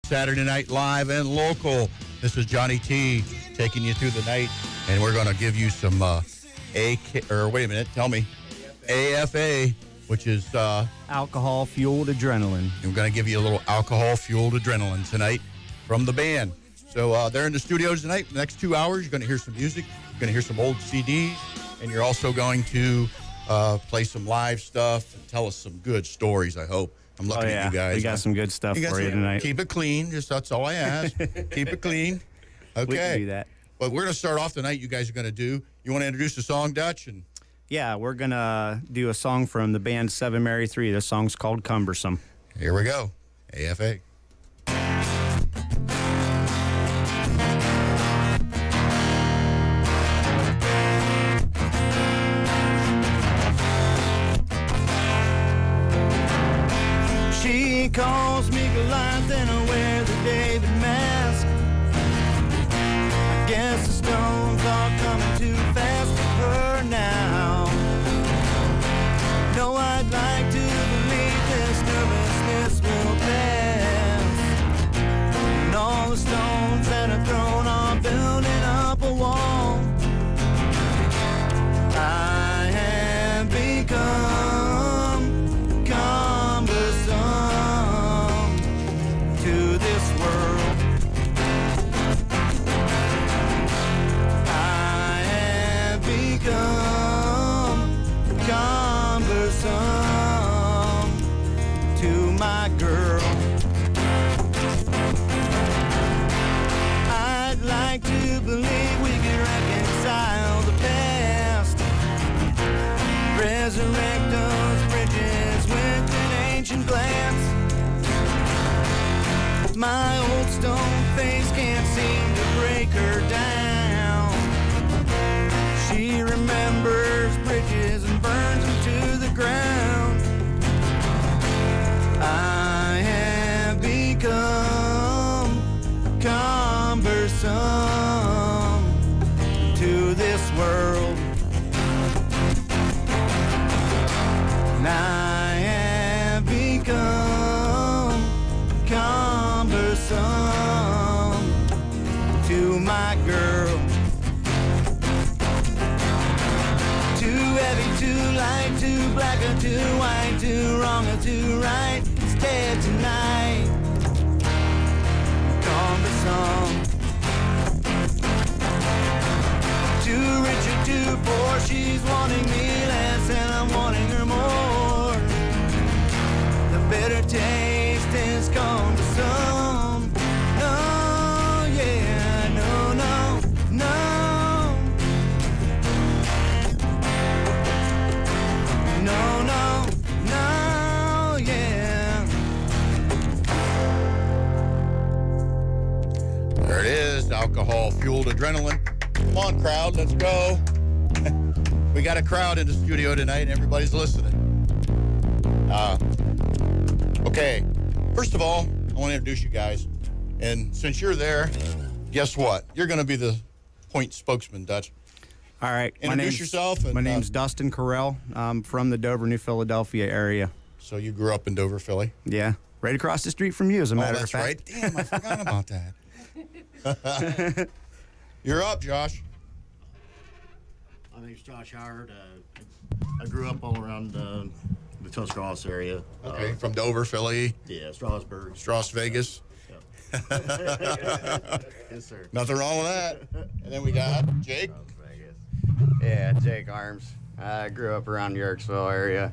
Saturday Night Live and Local. This is Johnny T taking you through the night, and we're going to give you some AFA, which is alcohol-fueled adrenaline. We're going to give you a little alcohol-fueled adrenaline tonight from the band. So they're in the studios tonight. The next 2 hours, you're going to hear some music. You're going to hear some old CDs, and you're also going to play some live stuff and tell us some good stories, I hope. I'm looking at you guys. We got some good stuff for you tonight. Keep it clean. Just that's all I ask. Keep it clean. Okay. We can do that. Well, we're going to start off tonight. You guys are going to do. You want to introduce the song, Dutch? And yeah, we're going to do a song from the band 7 Mary 3. The song's called Cumbersome. Here we go. AFA. She calls me Goliath and I wear the David mask. I guess the stones are coming too fast for her now. No, I'd like to believe this nervousness will pass, and all the stones that are thrown are building up a wall. I have become cumbersome to this world. I have become cumbersome to my girl. I'd like to believe we can reconcile the past, resurrect those bridges with an ancient glance. My old stone face can't seem to break her down. She remembers bridges and burns them to the ground. I have become cumbersome to this world. And I have become cumbersome to my girl. Too heavy, too light, too black or too white, too wrong or too right. It's dead tonight. Cumbersome. Too rich or too poor, she's wanting me less and I'm wanting her more. The bitter taste is cumbersome. No, yeah, no, no, no. No, no, no, yeah. There it is, alcohol-fueled adrenaline. Come on, crowd, let's go. We got a crowd in the studio tonight, and everybody's listening. Okay, first of all, I want to introduce you guys. And since you're there, guess what? You're going to be the point spokesman, Dutch. All right. Introduce yourself. My name's Dustin Carell. I'm from the Dover, New Philadelphia area. So you grew up in Dover, Philly? Yeah. Right across the street from you, as a matter of fact. Right. Damn, I forgot about that. You're up, Josh. My name's Josh Howard. I grew up all around the Tuscaloosa area. Okay, from Dover, Philly. Yeah, Strasburg. Strauss, Vegas. Yep. Yes, sir. Nothing wrong with that. And then we got Jake. Yeah, Jake Arms. I grew up around the Yerkesville area.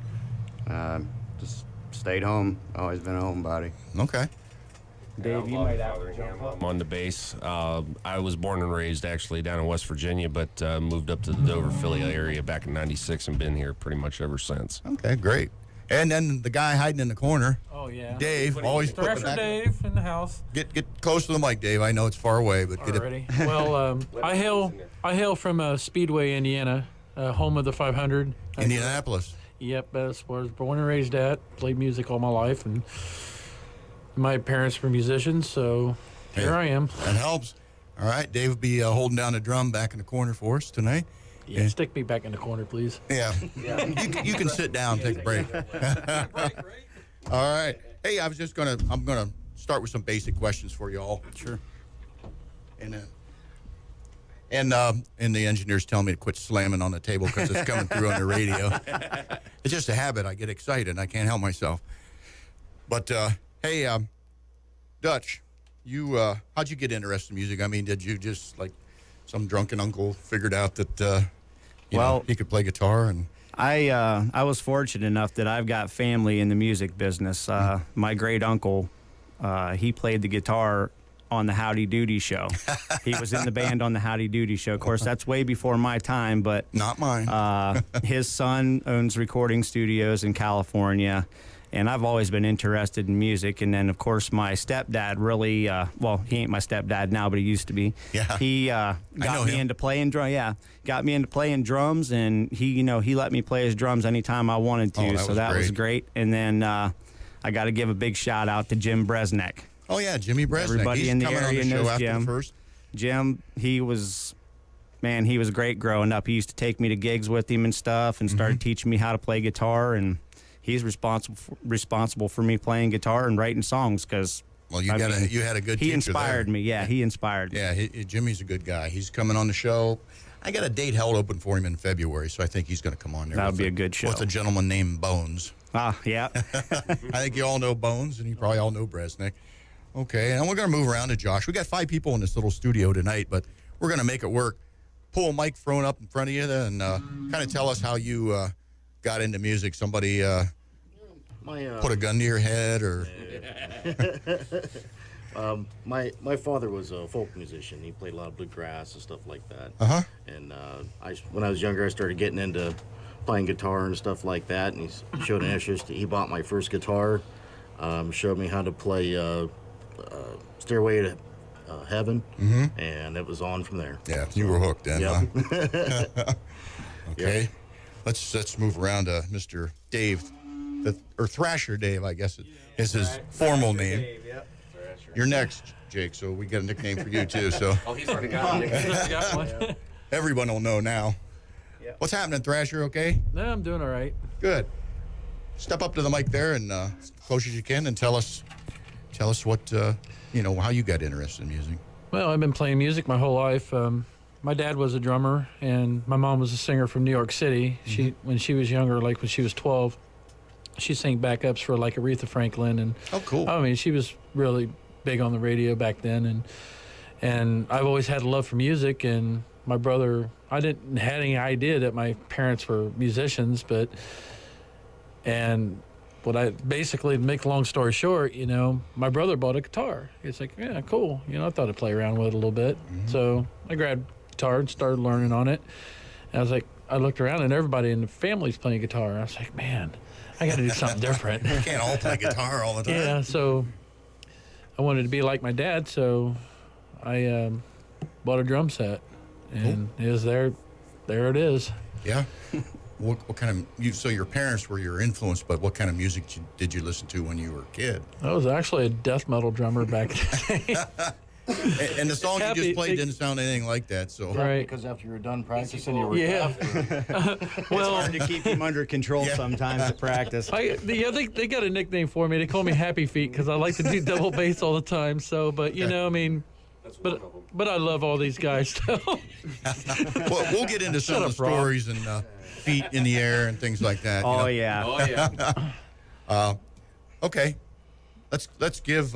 Just stayed home. Always been a homebody. Okay. Dave, you might have to jump up. I'm on the base. I was born and raised actually down in West Virginia, but moved up to the Dover, Philly area back in '96 and been here pretty much ever since. Okay, great. And then the guy hiding in the corner. Oh, yeah. Dave, always put the Thrasher back. Dave in the house. Get close to the mic, Dave. I know it's far away, but get it. Already. Well, I hail from Speedway, Indiana, home of the 500. Indianapolis. Yep, that's where I was born and raised at. Played music all my life, and my parents were musicians, so here I am. That helps. All right, Dave will be holding down the drum back in the corner for us tonight. Yeah, stick me back in the corner, please. Yeah. You can sit down, take a break. All right. Hey, I'm gonna start with some basic questions for you all. Sure. And the engineer's telling me to quit slamming on the table because it's coming through on the radio. It's just a habit. I get excited. I can't help myself. But hey, Dutch, you how'd you get interested in music? I mean, did you just like some drunken uncle figured out that you know, he could play guitar and? I was fortunate enough that I've got family in the music business. My great uncle, he played the guitar on the Howdy Doody show. He was in the band on the Howdy Doody show. Of course, that's way before my time, but not mine. His son owns recording studios in California, and I've always been interested in music. And then, of course, my stepdad really, well, he ain't my stepdad now, but he used to be. Yeah. He got me into playing drum. Yeah, got me into playing drums, and he let me play his drums anytime I wanted to. So that was great. And then I got to give a big shout out to Jim Bresnik. Oh yeah, Jimmy Bresnik. Everybody He's in the coming area on the show knows after Jim. the first. Jim, he was great growing up. He used to take me to gigs with him and stuff, and started teaching me how to play guitar. And he's responsible for me playing guitar and writing songs because. Well, you had a good. He teacher inspired there. me. Yeah, he inspired me. Yeah, Jimmy's a good guy. He's coming on the show. I got a date held open for him in February, so I think he's going to come on there. That would be a good show. With a gentleman named Bones. Ah, yeah. I think you all know Bones, and you probably all know Bresnik. Okay, and we're going to move around to Josh. We got 5 people in this little studio tonight, but we're going to make it work. Pull a mic thrown up in front of you and kind of tell us how you got into music. Somebody put a gun to your head or... My father was a folk musician. He played a lot of bluegrass and stuff like that. And when I was younger, I started getting into playing guitar and stuff like that, and he showed an interest. He bought my first guitar, showed me how to play Stairway to Heaven, and it was on from there. Yeah, you were hooked then, Yep. huh? Okay. Yep. Let's move around to Mr. Dave, or Thrasher Dave, I guess is his formal name. You're next, Jake, so we got a nickname for you, too. So He's already got it. everyone will know now. Yep. What's happening, Thrasher, okay? No, I'm doing all right. Good. Step up to the mic there and as close as you can and tell us what, how you got interested in music. Well, I've been playing music my whole life. My dad was a drummer, and my mom was a singer from New York City. When she was younger, like when she was 12, she sang backups for like Aretha Franklin. And oh, cool. I mean, she was really big on the radio back then, and I've always had a love for music. And my brother, I didn't have any idea that my parents were musicians, basically, to make a long story short, my brother bought a guitar. It's like, yeah, cool. I thought I'd play around with it a little bit. So I grabbed a guitar and started learning on it. And I was like, I looked around and everybody in the family's playing guitar. I was like, man, I got to do something different. We can't all play guitar all the time. Yeah, so I wanted to be like my dad, so I bought a drum set. And it was there it is. Yeah. What kind of so your parents were your influence, but what kind of music did you listen to when you were a kid? I was actually a death metal drummer back then. and the song you just played didn't sound anything like that. So right. Because after you were done practicing, you were Yeah. Well, hard to keep him under control sometimes at practice. They got a nickname for me. They call me Happy Feet because I like to do double bass all the time. So, but but I love all these guys. So. Well, we'll get into some of the stories and feet in the air and things like that. Yeah. Okay, let's give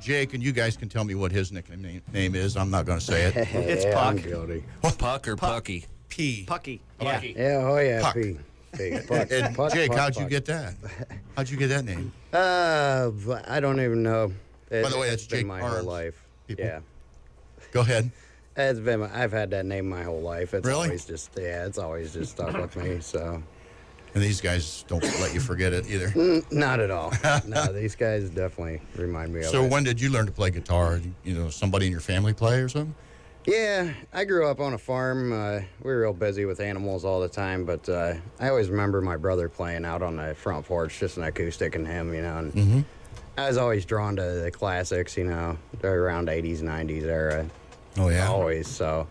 Jake, and you guys can tell me what his nickname is. I'm not going to say it. It's Puck. Puck or Pucky? P. Pucky. Yeah. Yeah, oh yeah, Puck. P. Puck, And Puck, Jake, Puck, how'd you Puck. get that? How'd you get that name? I don't even know. By the way, that's it's been Jake my Arms, whole life. people. Yeah, Go ahead. I've had that name my whole life. It's Really? it's always just stuck with me. So And these guys don't let you forget it either. not at all. No, these guys definitely remind me of So it. when did you learn to play guitar? Somebody in your family play or something? Yeah, I grew up on a farm. We were real busy with animals all the time, but I always remember my brother playing out on the front porch, just an acoustic and him, and I was always drawn to the classics, they're around 80s, 90s era. Oh, yeah. Always, so.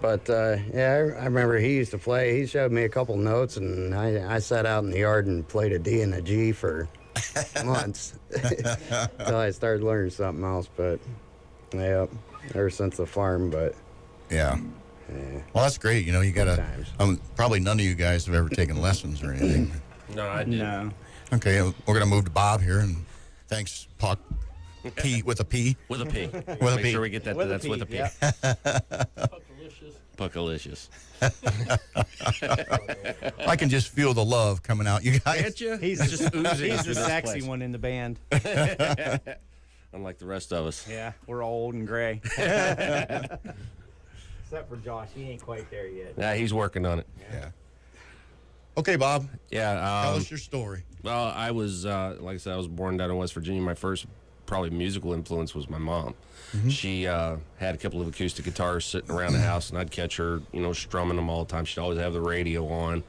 But, yeah, I remember he used to play. He showed me a couple notes, and I sat out in the yard and played a D and a G for months until I started learning something else. But yeah, ever since the farm. But Yeah. Well, that's great. You know, you got to. Probably none of you guys have ever taken lessons or anything. No, I didn't. No. Okay, we're going to move to Bob here, and thanks, Puck. P with a P. With a P. With a Make P. sure we get that. With a That's P, with a P. yeah. Puckalicious. I can just feel the love coming out, you guys. Can't you? He's just oozing He's through the this sexy place. one in the band. Unlike the rest of us. Yeah, we're all old and gray. Except for Josh, he ain't quite there yet. Yeah, he's working on it. Yeah. Okay, Bob. Yeah. Tell us your story. Well, I was, like I said, I was born down in West Virginia. My first probably musical influence was my mom. She had a couple of acoustic guitars sitting around the house, and I'd catch her, you know, strumming them all the time. She'd always have the radio on.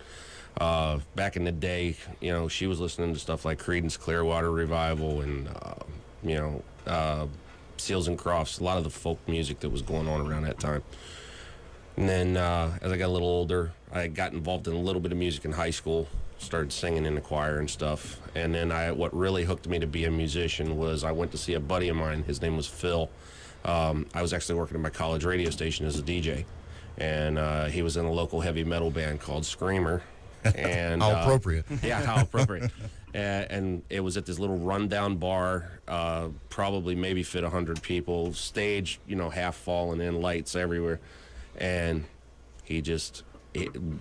Back in the day, you know, she was listening to stuff like Creedence Clearwater Revival and, you know, Seals and Crofts, a lot of the folk music that was going on around that time. And then as I got a little older, I got involved in a little bit of music in high school, started singing in the choir and stuff. And then what really hooked me to be a musician was I went to see a buddy of mine. His name was Phil. I was actually working at my college radio station as a DJ. And he was in a local heavy metal band called Screamer. And How appropriate. Yeah, how appropriate. And it was at this little rundown bar, probably maybe fit 100 people, stage, you know, half falling in, lights everywhere. And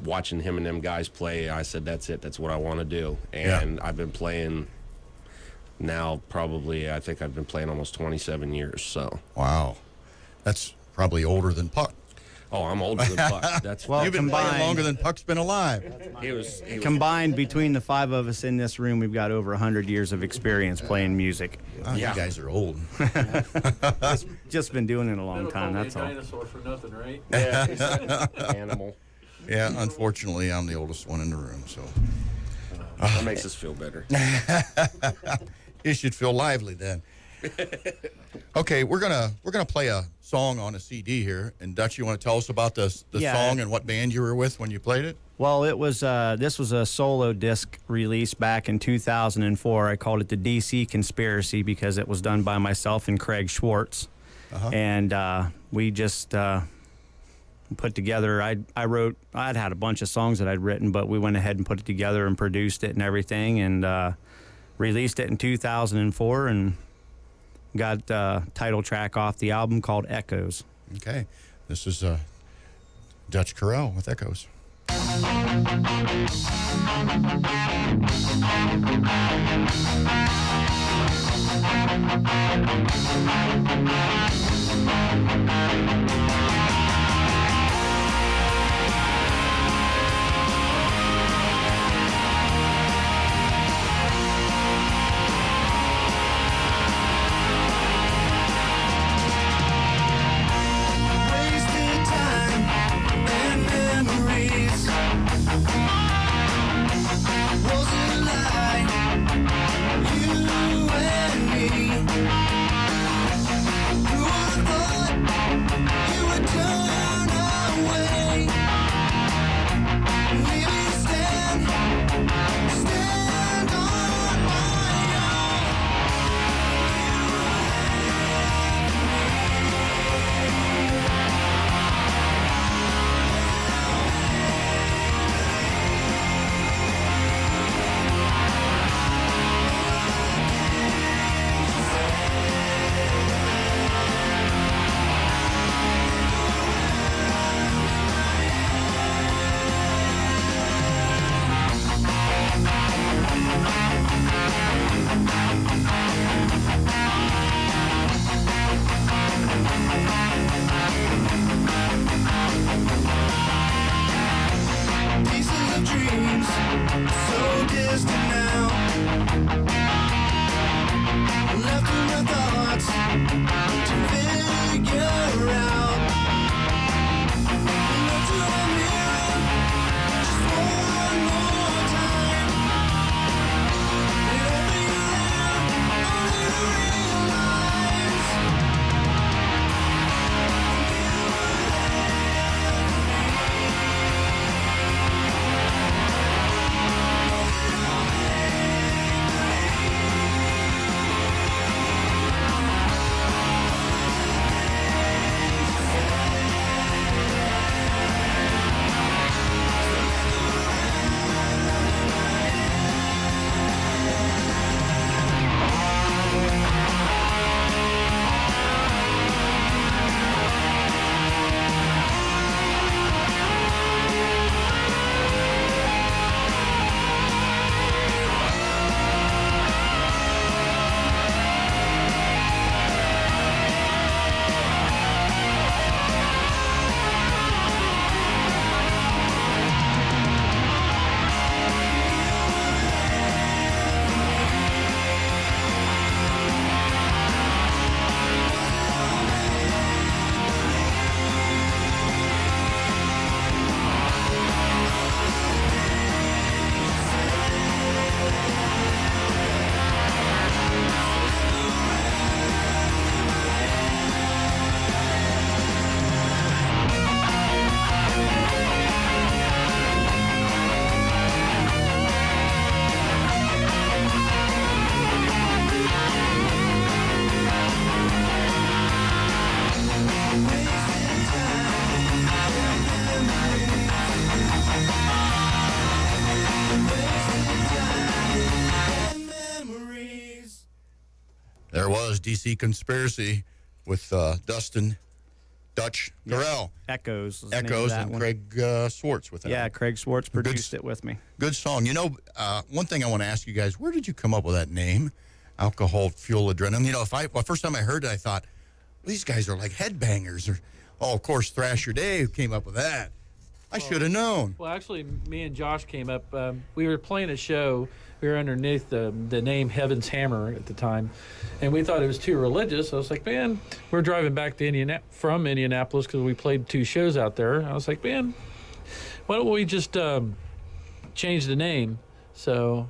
watching him and them guys play, I said, that's it. That's what I want to do. And I've been playing now I think I've been playing almost 27 years. So. Wow. That's probably older than Puck. Oh, I'm older than Puck. That's Well, You've been playing combined- longer than Puck's been alive. he was Combined between the five of us in this room, we've got over 100 years of experience playing music. Oh, Yeah. You guys are old. Just been doing it a long time, that's all. Dinosaur for nothing, right? animal. Yeah, unfortunately, I'm the oldest one in the room, so That makes us feel better. you should feel lively then. Okay, we're gonna play a song on a CD here, and Dutch, you want to tell us about the Yeah. song and what band you were with when you played it? Well, it was this was a solo disc release back in 2004. I called it the DC Conspiracy because it was done by myself and Craig Schwartz, and we just put together. I'd had a bunch of songs that I'd written, but we went ahead and put it together and produced it and everything, and released it in 2004 and got the title track off the album called Echoes. Okay, this is Dutch Carell with Echoes. Wasted time and memories. Was a lie. You and me. Who would have thought you would turn away? Leave me stand on my own. Pieces of dreams, so distant now. Left in my thoughts to figure out. Look to the mirror just one more time. And everything only to realize. DC Conspiracy with Dustin Dutch Corral. Echoes. was the name of Echoes that and one. Craig Swartz with that. Yeah, Craig Swartz produced it with me. Good song. You know, one thing I want to ask you guys, where did you come up with that name? Alcohol, Fuel, Adrenaline. You know, first time I heard it, I thought, well, these guys are like headbangers. Or, oh, of course, Thrasher Dave came up with that. I should have known. Well, actually, me and Josh came up. We were playing a show. We were underneath the name Heaven's Hammer at the time, and we thought it was too religious. I was like, man, we're driving back to from Indianapolis because we played 2 shows out there. I was like, man, why don't we just change the name? So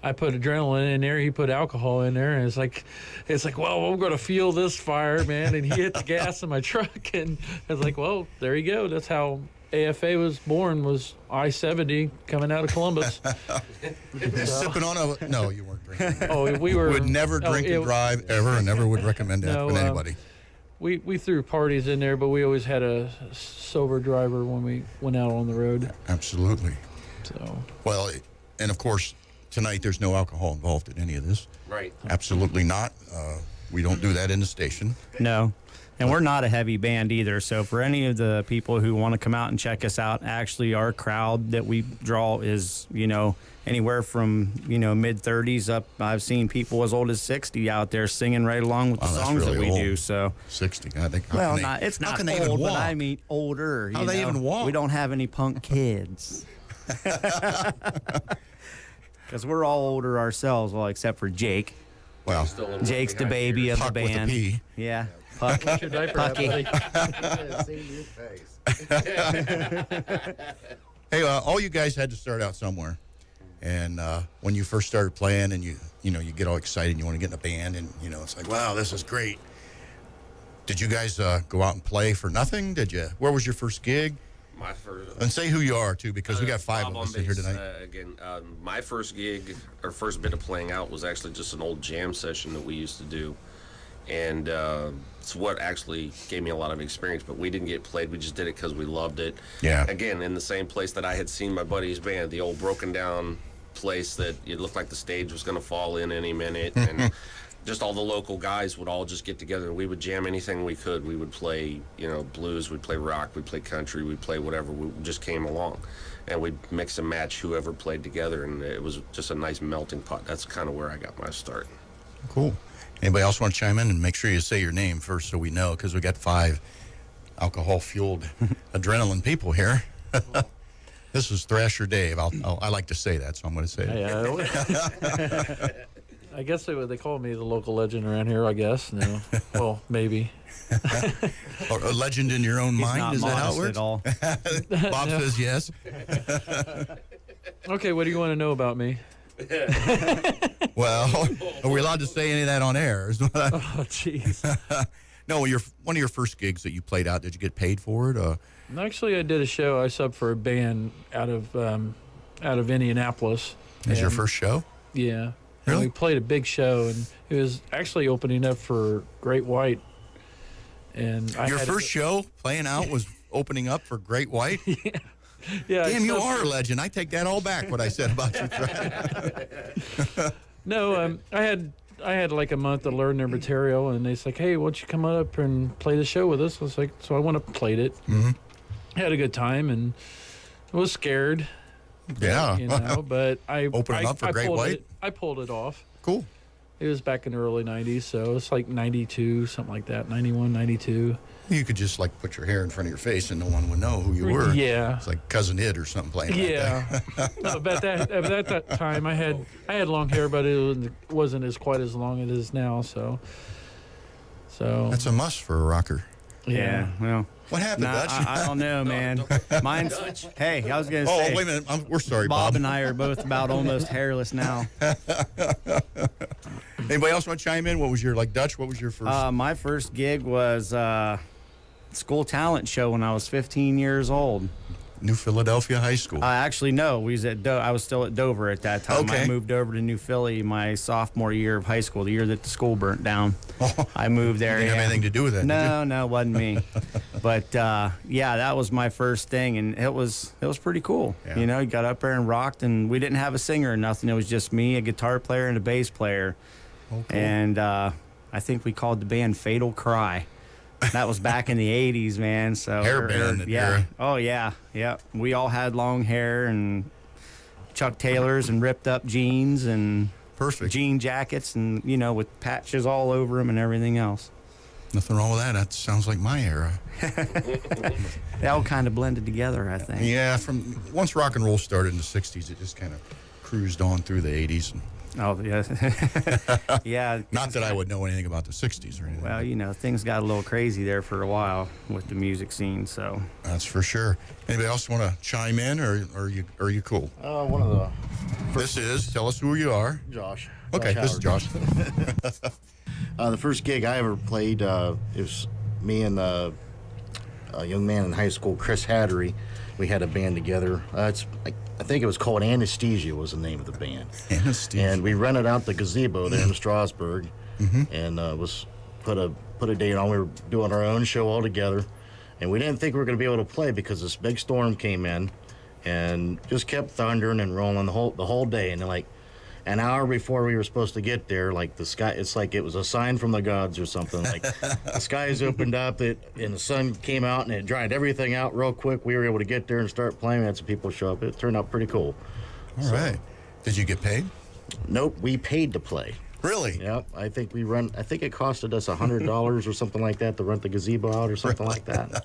I put adrenaline in there. He put alcohol in there, and it's like, well, we're going to fuel this fire, man. And he hit the gas in my truck, and I was like, well, there you go. That's how AFA was born, was I-70 coming out of Columbus. Sipping on a... No, you weren't drinking. Oh, we were... Would never drink and drive ever, and never would recommend that with anybody. We threw parties in there, but we always had a sober driver when we went out on the road. Absolutely. So, Well, and of course, tonight there's no alcohol involved in any of this. Right. Absolutely not. We don't do that in the station. No. And we're not a heavy band either. So for any of the people who want to come out and check us out, actually our crowd that we draw is, anywhere from, mid-30s up. I've seen people as old as 60 out there singing right along with the Wow, that's songs really that we old. do. So 60, I think. it's how not can they even old, but walk? I mean older. How they even walk? We don't have any punk kids. Because we're all older ourselves, well, except for Jake. Well, Jake's the baby of the Puck with a band. P. Yeah. Puck. what's your diaper at, Pucky. buddy? Hey, all you guys had to start out somewhere. And when you first started playing and you get all excited and you want to get in a band and, it's like, wow, this is great. Did you guys go out and play for nothing? Where was your first gig? My first. And say who you are, too, because we got 5 Bob of on us in here bass, tonight. my first gig, or first bit of playing out, was actually just an old jam session that we used to do. And it's what actually gave me a lot of experience, but we didn't get played. We just did it because we loved it. Yeah. Again, in the same place that I had seen my buddy's band, the old broken down place that it looked like the stage was going to fall in any minute. And just all the local guys would all just get together and we would jam anything we could. We would play, blues, we'd play rock, we'd play country, we'd play whatever. We just came along. And we'd mix and match whoever played together, and it was just a nice melting pot. That's kind of where I got my start. Cool. Anybody else want to chime in? And make sure you say your name first so we know, because we got 5 alcohol-fueled adrenaline people here. This is Thrasher Dave. I like to say that, so I'm going to say it. I guess they call me the local legend around here, I guess. No. Well, maybe. Or a legend in your own He's mind? not Is that how it modest works? at all. Bob says yes. Okay, what do you want to know about me? Well, are we allowed to say any of that on air? Oh, jeez. No, one of your first gigs that you played out, did you get paid for it? Actually, I did a show. I subbed for a band out of Indianapolis. Is your And- first show? Yeah. Really? And we played a big show, and it was actually opening up for Great White. And Your first show playing out was opening up for Great White? Yeah. I Damn, you subbed are a for- legend. I take that all back, what I said about you. No, I had like a month to learn their material, and they said, "Hey, why don't you come up and play the show with us?" I was like, "So I went up and played it. Mhm. Had a good time, and was scared, Yeah. but I Opening up for Great pulled White? it- I pulled it off. Cool. It was back in the early '90s, so it's like '92, something like that, '91, '92. You could just like put your hair in front of your face and no one would know who you were. Yeah. It's like Cousin Id or something playing like that. Yeah. No, but at that time, I had long hair, but it wasn't as quite as long as it is now. So. That's a must for a rocker. Yeah. Well. What happened, Nah, Dutch? I don't know, man. Mine's. Hey, I was gonna say. Oh, wait a minute. We're sorry, Bob Bob. and I are both about almost hairless now. Anybody else want to chime in? What was your, Dutch, what was your first? My first gig was school talent show when I was 15 years old. New Philadelphia High School. Actually, no. We was at I was still at Dover at that time. Okay. I moved over to New Philly my sophomore year of high school, the year that the school burnt down. I moved there. Didn't have yeah. anything to do with that, did No, no, it wasn't me. But yeah, that was my first thing, and it was pretty cool. Yeah. You got up there and rocked, and we didn't have a singer or nothing. It was just me, a guitar player, and a bass player. Oh, cool. And I think we called the band Fatal Cry. That was back in the 80s, man. So Hair band yeah. era. Oh yeah, yeah. We all had long hair and Chuck Taylors and ripped up jeans and Perfect. jean jackets and with patches all over them and everything else. Nothing wrong with that. That sounds like my era. They all kind of blended together, I think. Yeah, from once rock and roll started in the 60s, it just kind of cruised on through the 80s. And Oh yeah, yeah. not that I would know anything about the 60s or anything. Well, things got a little crazy there for a while with the music scene. So That's for sure. Anybody else want to chime in, or are you cool? One of the This is, tell us who you are. Josh. Okay, this is Josh. The first gig I ever played, it was me and a young man in high school, Chris Hattery. We had a band together. I think it was called Anesthesia was the name of the band. Anesthesia. And we rented out the gazebo there in Strasburg, and was put a date on. We were doing our own show all together, and we didn't think we were going to be able to play because this big storm came in, and just kept thundering and rolling the whole day. And like an hour before we were supposed to get there, like the sky, it's like it was a sign from the gods or something. Like the skies opened up, and the sun came out, and it dried everything out real quick. We were able to get there and start playing. We had some people show up. It turned out pretty cool. All right. Did you get paid? Nope, we paid to play. Really? Yep, I think it costed us $100 or something like that to rent the gazebo out or something like that.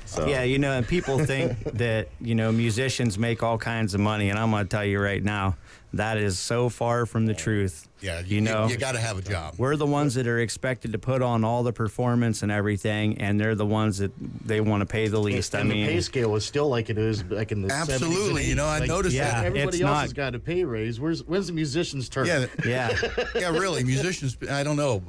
So yeah, and people think that musicians make all kinds of money, and I'm going to tell you right now, that is so far from the truth. Yeah, you got to have a job. We're the ones that are expected to put on all the performance and everything, and they're the ones that they want to pay the least. And the pay scale is still like it is back in the 70s. Absolutely, and 80s. I noticed that. Everybody else has got a pay raise. When's the musician's turn? Yeah, Yeah. really. Musicians, I don't know.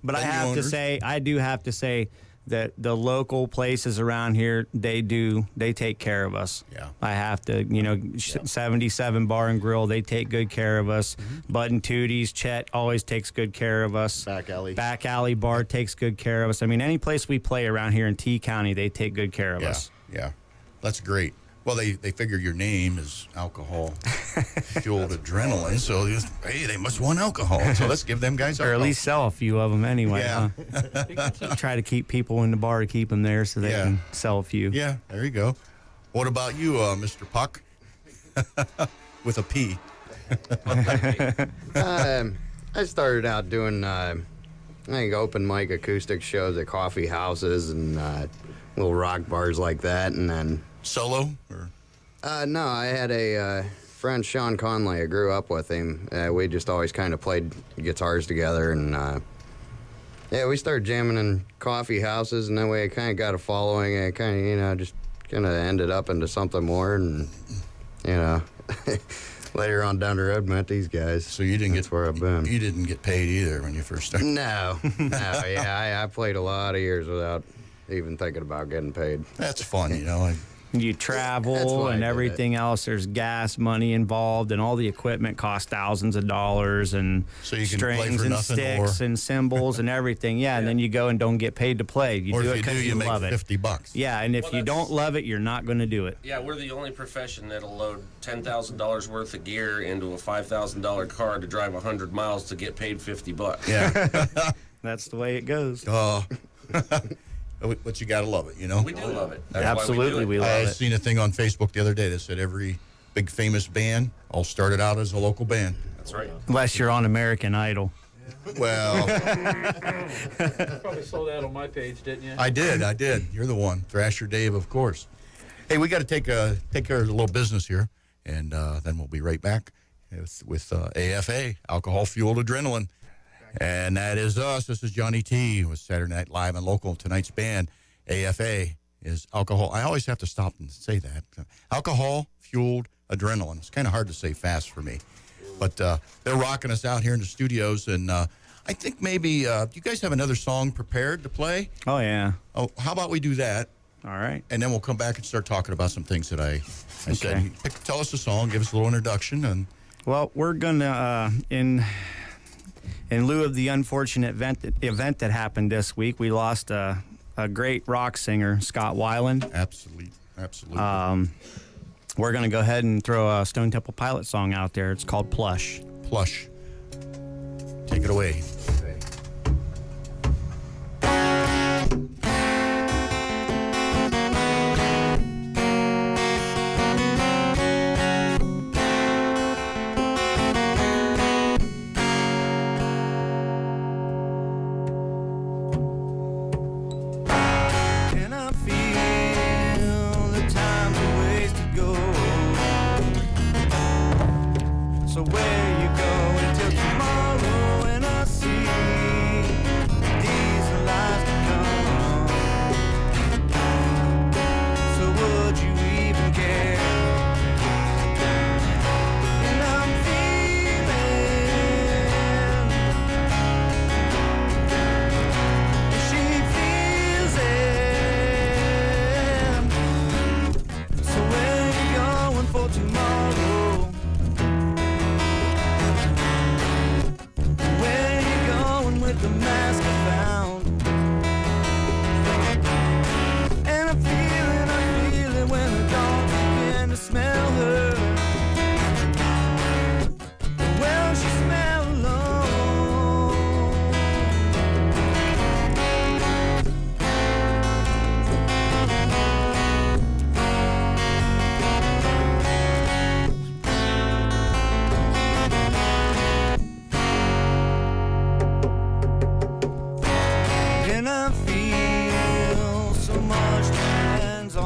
But I do have to say that the local places around here, they take care of us. Yeah. I have to, 77 Bar and Grill, they take good care of us. Bud and Tootie's, Chet always takes good care of us. Back Alley Bar takes good care of us. I mean, any place we play around here in T County, they take good care of us. Yeah, that's great. Well, they figure your name is alcohol fueled adrenaline, so they must want alcohol. So let's give them guys Or alcohol. at least sell a few of them anyway. Yeah. Huh? Try to keep people in the bar to keep them there so they can sell a few. Yeah, there you go. What about you, Mr. Puck? With a P. I started out doing, I think, open mic acoustic shows at coffee houses and little rock bars like that, and then Solo? Or? no, I had a friend, Sean Conley. I grew up with him. We just always kind of played guitars together, and we started jamming in coffee houses, and that way I kind of got a following, and kind of, just kind of ended up into something more, and later on down the road met these guys. So you didn't That's where I've been. You didn't get paid either when you first started. No, yeah, I played a lot of years without even thinking about getting paid. That's fun, You That's travel why I and did everything else. There's gas money involved, and all the equipment costs thousands of dollars, and So you can play strings for and nothing, sticks and cymbals and everything. Yeah, and then you go and don't get paid to play. You Or do if it you do, because you you make love it. $50. Yeah, and if you don't love it, you're not going to do it. Yeah, we're the only profession that'll load $10,000 worth of gear into a $5,000 car to drive 100 miles to get paid $50. Yeah. That's the way it goes. But you got to love it, We do love it. That's why Absolutely, we do it. love I it. seen a thing on Facebook the other day that said every big famous band all started out as a local band. That's right. Unless you're on American Idol. Well, Probably sold out on my page, didn't you? I did. You're the one. Thrasher Dave, of course. Hey, we got to take care of a little business here, and then we'll be right back with AFA, Alcohol Fueled Adrenaline. And that is us. This is Johnny T with Saturday Night Live and Local. Tonight's band, AFA, is alcohol. I always have to stop and say that. Alcohol Fueled Adrenaline. It's kind of hard to say fast for me. But they're rocking us out here in the studios, and I think maybe, do you guys have another song prepared to play? Oh, yeah. Oh, how about we do that, All right. and then we'll come back and start talking about some things that I said. Okay. Tell us a song, give us a little introduction, and Well, we're going to, in lieu of the unfortunate event that happened this week, we lost a great rock singer, Scott Weiland. absolutely. We're going to go ahead and throw a Stone Temple Pilots song out there. It's called Plush. Plush. Take it away.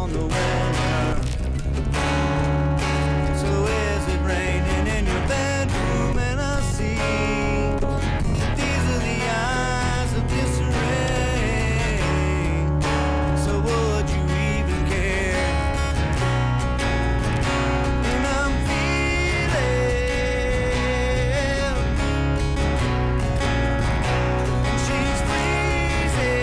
on the weather. So is it raining in your bedroom? And I see these are the eyes of disarray. So would you even care? And I'm feeling, and she's freezing.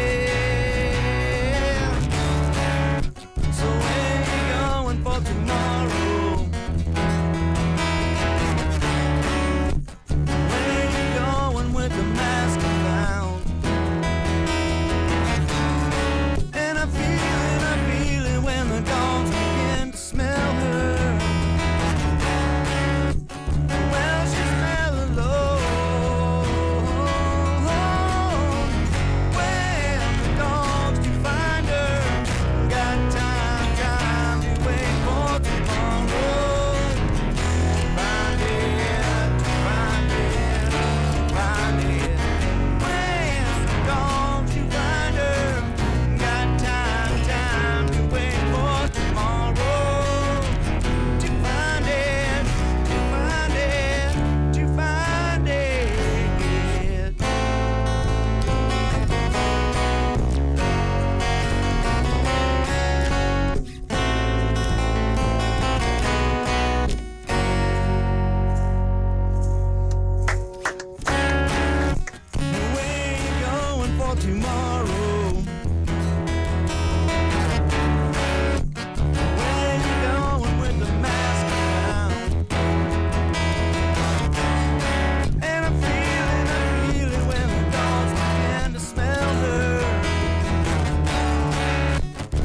So where you going for tomorrow? Where you going with the mask around? And I feel it when the dogs begin to smell her. Well, she's smelling low. When the dogs do find her, got time to wait for tomorrow. Find it, find it, find it. When the dogs do find her, got time to wait for tomorrow. To find it, to find it, to find it. Where you going for tomorrow? Where you going with the mask around? And I feel it when the dogs begin to smell her.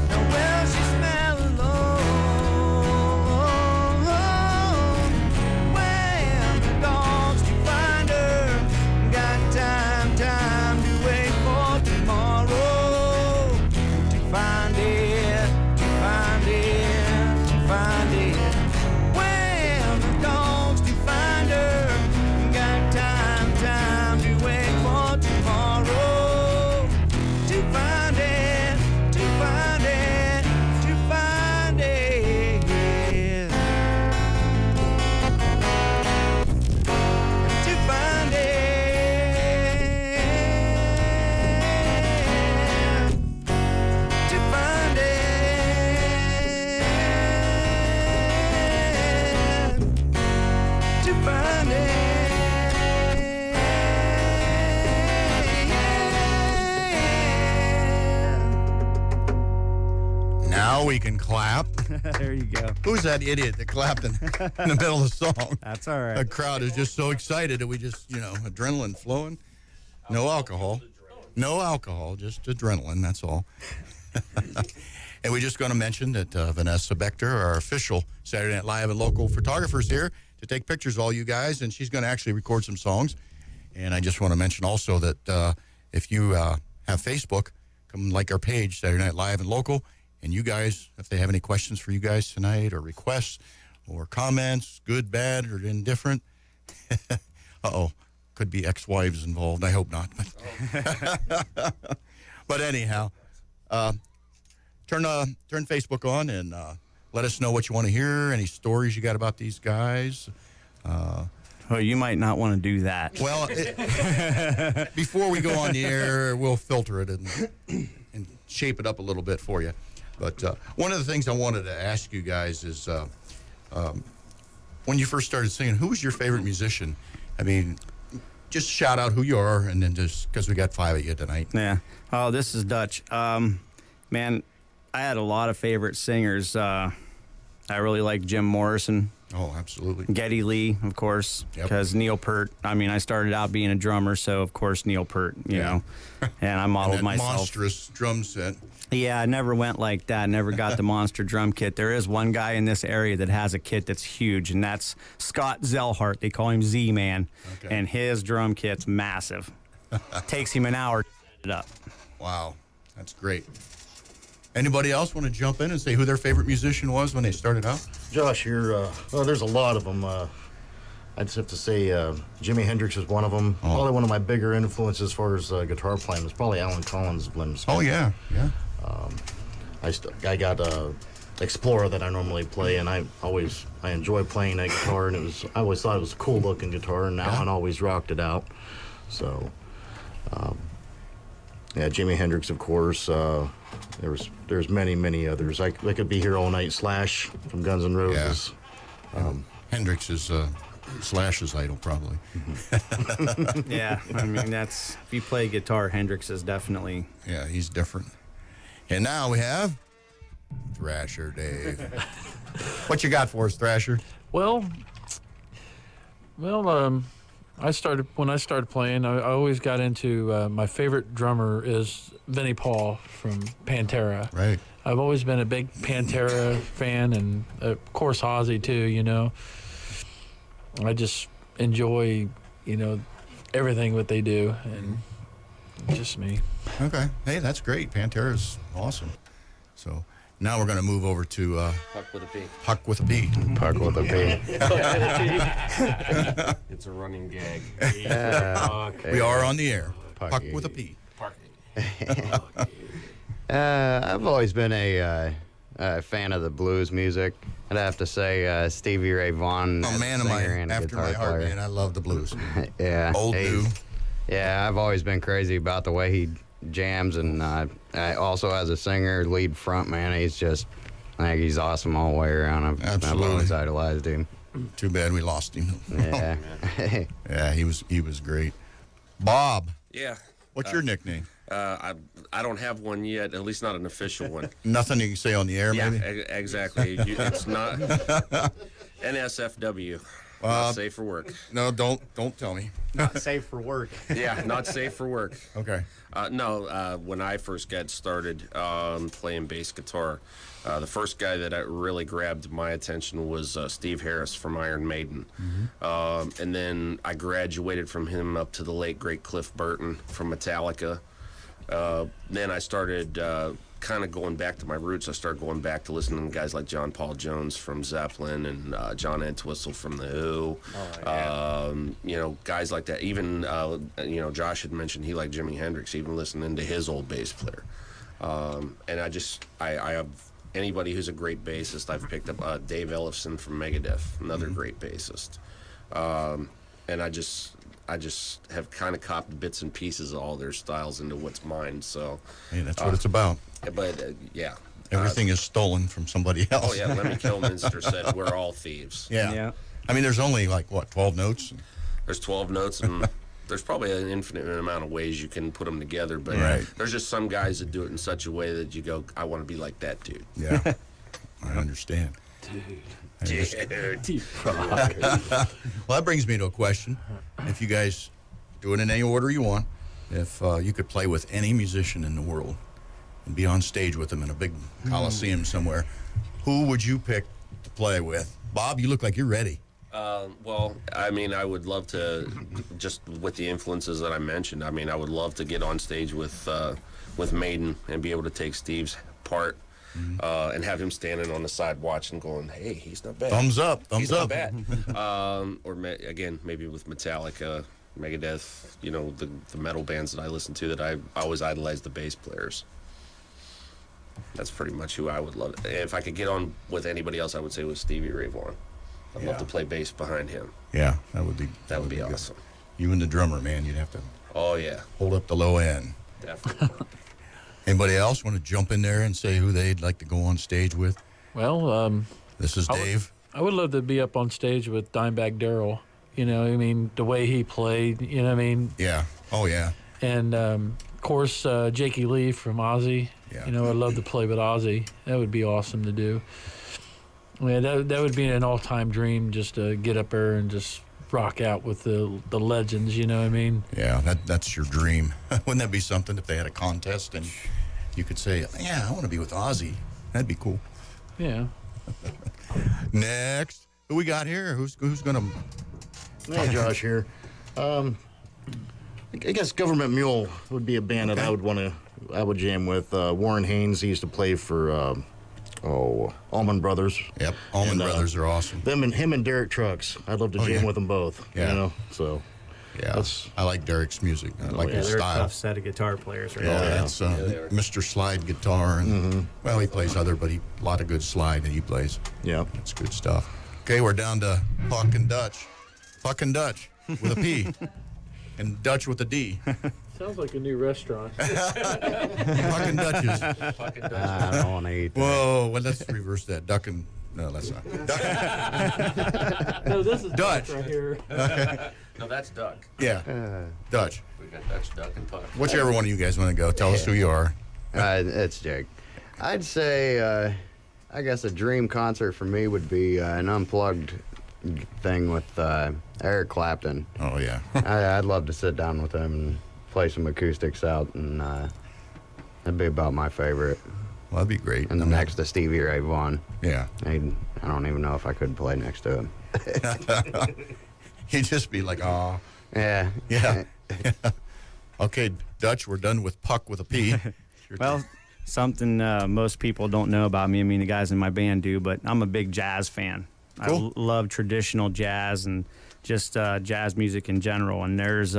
Now well, she's smelling low. When the dogs do find her, got time to wait for tomorrow. To find it, to find it, to find it. When the dogs do find her, got time to wait for tomorrow. To find it, to find it, to find it. To find it. To find it. To find it. Now we can clap. There you go. Who's that idiot that clapped in the middle of the song? That's all right. The crowd is just so excited that we just, adrenaline flowing. No alcohol. No alcohol, just adrenaline, that's all. And we're just going to mention that Vanessa Bechter, our official Saturday Night Live and local photographer, is here to take pictures of all you guys, and she's going to actually record some songs. And I just want to mention also that if you have Facebook, come like our page, Saturday Night Live and local, and you guys, if they have any questions for you guys tonight or requests or comments, good, bad, or indifferent, could be ex-wives involved. I hope not. But anyhow, turn Facebook on and let us know what you want to hear, any stories you got about these guys. Well, you might not want to do that. Well, before we go on the air, we'll filter it and shape it up a little bit for you. But one of the things I wanted to ask you guys is when you first started singing, who was your favorite musician? I mean, just shout out who you are, and then just because we got 5 of you tonight. Yeah. Oh, this is Dutch. Man, I had a lot of favorite singers. I really liked Jim Morrison. Oh, absolutely. Geddy Lee, of course, because Neil Peart. I mean, I started out being a drummer, so of course Neil Peart, you know, and I modeled and that myself. Monstrous drum set. Yeah, I never went like that. Never got the monster drum kit. There is one guy in this area that has a kit that's huge, and that's Scott Zellhart. They call him Z-Man, and his drum kit's massive. Takes him an hour to set it up. Wow, that's great. Anybody else want to jump in and say who their favorite musician was when they started out? Josh, you're, well, there's a lot of them. I just have to say Jimi Hendrix is one of them. Oh. Probably one of my bigger influences as far as guitar playing was probably Alan Collins' Blend. Oh, yeah, yeah. I got a Explorer that I normally play, and I enjoy playing that guitar, and I always thought it was a cool looking guitar, and now I always rocked it out. So, yeah, Jimi Hendrix, of course. There's many others. I could be here all night. Slash from Guns N' Roses. Hendrix is Slash's idol, probably. Yeah, I mean, if you play guitar, Hendrix is definitely. Yeah, he's different. And now we have Thrasher Dave. What you got for us, Thrasher? Well, when I started playing, I always got into my favorite drummer is Vinnie Paul from Pantera. Right. I've always been a big Pantera fan, and of course Ozzy too. You know, I just enjoy everything what they do, and just me. Okay. Hey, that's great. Pantera's awesome. So now we're going to move over to Puck with a P. Puck with a P. Puck with a P. It's a running gag. We are on the air. Pucky. Puck with a P. I've always been a fan of the blues music. I'd have to say Stevie Ray Vaughan. Oh, as a man of mine. singer and a After guitar my heart, player. man. I love the blues. Yeah. Old, new. Yeah, I've always been crazy about the way he jams, and I also as a singer, lead front man, I think he's awesome all the way around. I've Absolutely. always idolized him. Too bad we lost him. Yeah. Yeah, he was great. Bob, Yeah. what's your nickname? I don't have one yet, at least not an official one. Nothing you can say on the air, Yeah, maybe? exactly. It's not NSFW. Not safe for work. No, don't tell me. Not safe for work. Yeah, not safe for work. Okay. No, when I first got started playing bass guitar, the first guy that really grabbed my attention was Steve Harris from Iron Maiden. And then I graduated from him up to the late, great Cliff Burton from Metallica. Then I started kind of going back to my roots. I started going back to listening to guys like John Paul Jones from Zeppelin and John Entwistle from The Who. Guys like that. Even, Josh had mentioned he liked Jimi Hendrix, even listening to his old bass player. And I have anybody who's a great bassist. I've picked up Dave Ellefson from Megadeth, another great bassist. And I just have kind of copied bits and pieces of all their styles into what's mine. So, Hey, that's what it's about. but yeah, Everything is stolen from somebody else. Oh yeah, Lemmy Kilminster said we're all thieves. Yeah. Yeah. I mean, there's only 12 notes? There's 12 notes, and there's probably an infinite amount of ways you can put them together. But Right. there's just some guys that do it in such a way that you go, I want to be like that dude. Yeah. I understand. Dude. Well, that brings me to a question. If you guys do it in any order you want, if you could play with any musician in the world and be on stage with them in a big coliseum somewhere, who would you pick to play with? Bob, you look like you're ready. Well, I mean, I would love to, just with the influences that I mentioned, I mean, I would love to get on stage with Maiden and be able to take Steve's part and have him standing on the side watching, going, hey, he's not bad. Thumbs up, thumbs He's up. not bad. Again, maybe with Metallica, Megadeth, the metal bands that I listen to, that I always idolize the bass players. That's pretty much who I would love. If I could get on with anybody else, I would say it was Stevie Ray Vaughan. I'd love to play bass behind him. Yeah, that would be That would be good. awesome. You and the drummer, man, you'd have to Oh, yeah, hold up the low end. definitely. Anybody else want to jump in there and say who they'd like to go on stage with? Well, This is I would- Dave. I would love to be up on stage with Dimebag Darrell. The way he played, Yeah. Oh, yeah. and of course Jakey Lee from Ozzy. Yeah. I'd love to play with Ozzy. That would be awesome to do. Yeah, that would be an all-time dream, just to get up there and just rock out with the legends. You know what I mean? Yeah, that's your dream. Wouldn't that be something if they had a contest and you could say, yeah, I want to be with Ozzy? That'd be cool. Yeah. Next. Who we got here? Who's going to... Hey, Josh here. I guess Government Mule would be a band that I would jam with. Warren Haynes, he used to play for Allman Brothers. Yep, Allman And, Brothers are awesome. Him and Derek Trucks. I'd love to Oh, jam yeah. with them both. Yeah. So Yeah, I like Derek's music. I like his They're a style. tough set of guitar players. Right Yeah, there. that's Mr. Slide guitar, and well, he plays other, but a lot of good slide that he plays. Yeah. It's good stuff. Okay, we're down to Puck and Dutch. Puck and Dutch with a P, and Dutch with a D. Sounds like a new restaurant. Puck and Dutches. I don't want to eat that. Whoa, well, let's reverse that. Duck and no, that's not. Duck, No, this is Dutch. right here. No, that's Duck. yeah, Dutch. We got Dutch, Duck, and Puck. Whichever one of you guys want to go, tell us who you are. It's Jake. I'd say, I guess a dream concert for me would be an unplugged thing with Eric Clapton. Oh yeah. I'd love to sit down with him and play some acoustics out, and that'd be about my favorite. Well, that'd be great. And I mean, next to Stevie Ray Vaughan. yeah. I don't even know if I could play next to him. He'd just be like, oh. Yeah. Yeah. Okay, Dutch, we're done with Puck with a P. Your Well, turn. something most people don't know about me. I mean, the guys in my band do, but I'm a big jazz fan. Cool. I love traditional jazz and just jazz music in general. And there's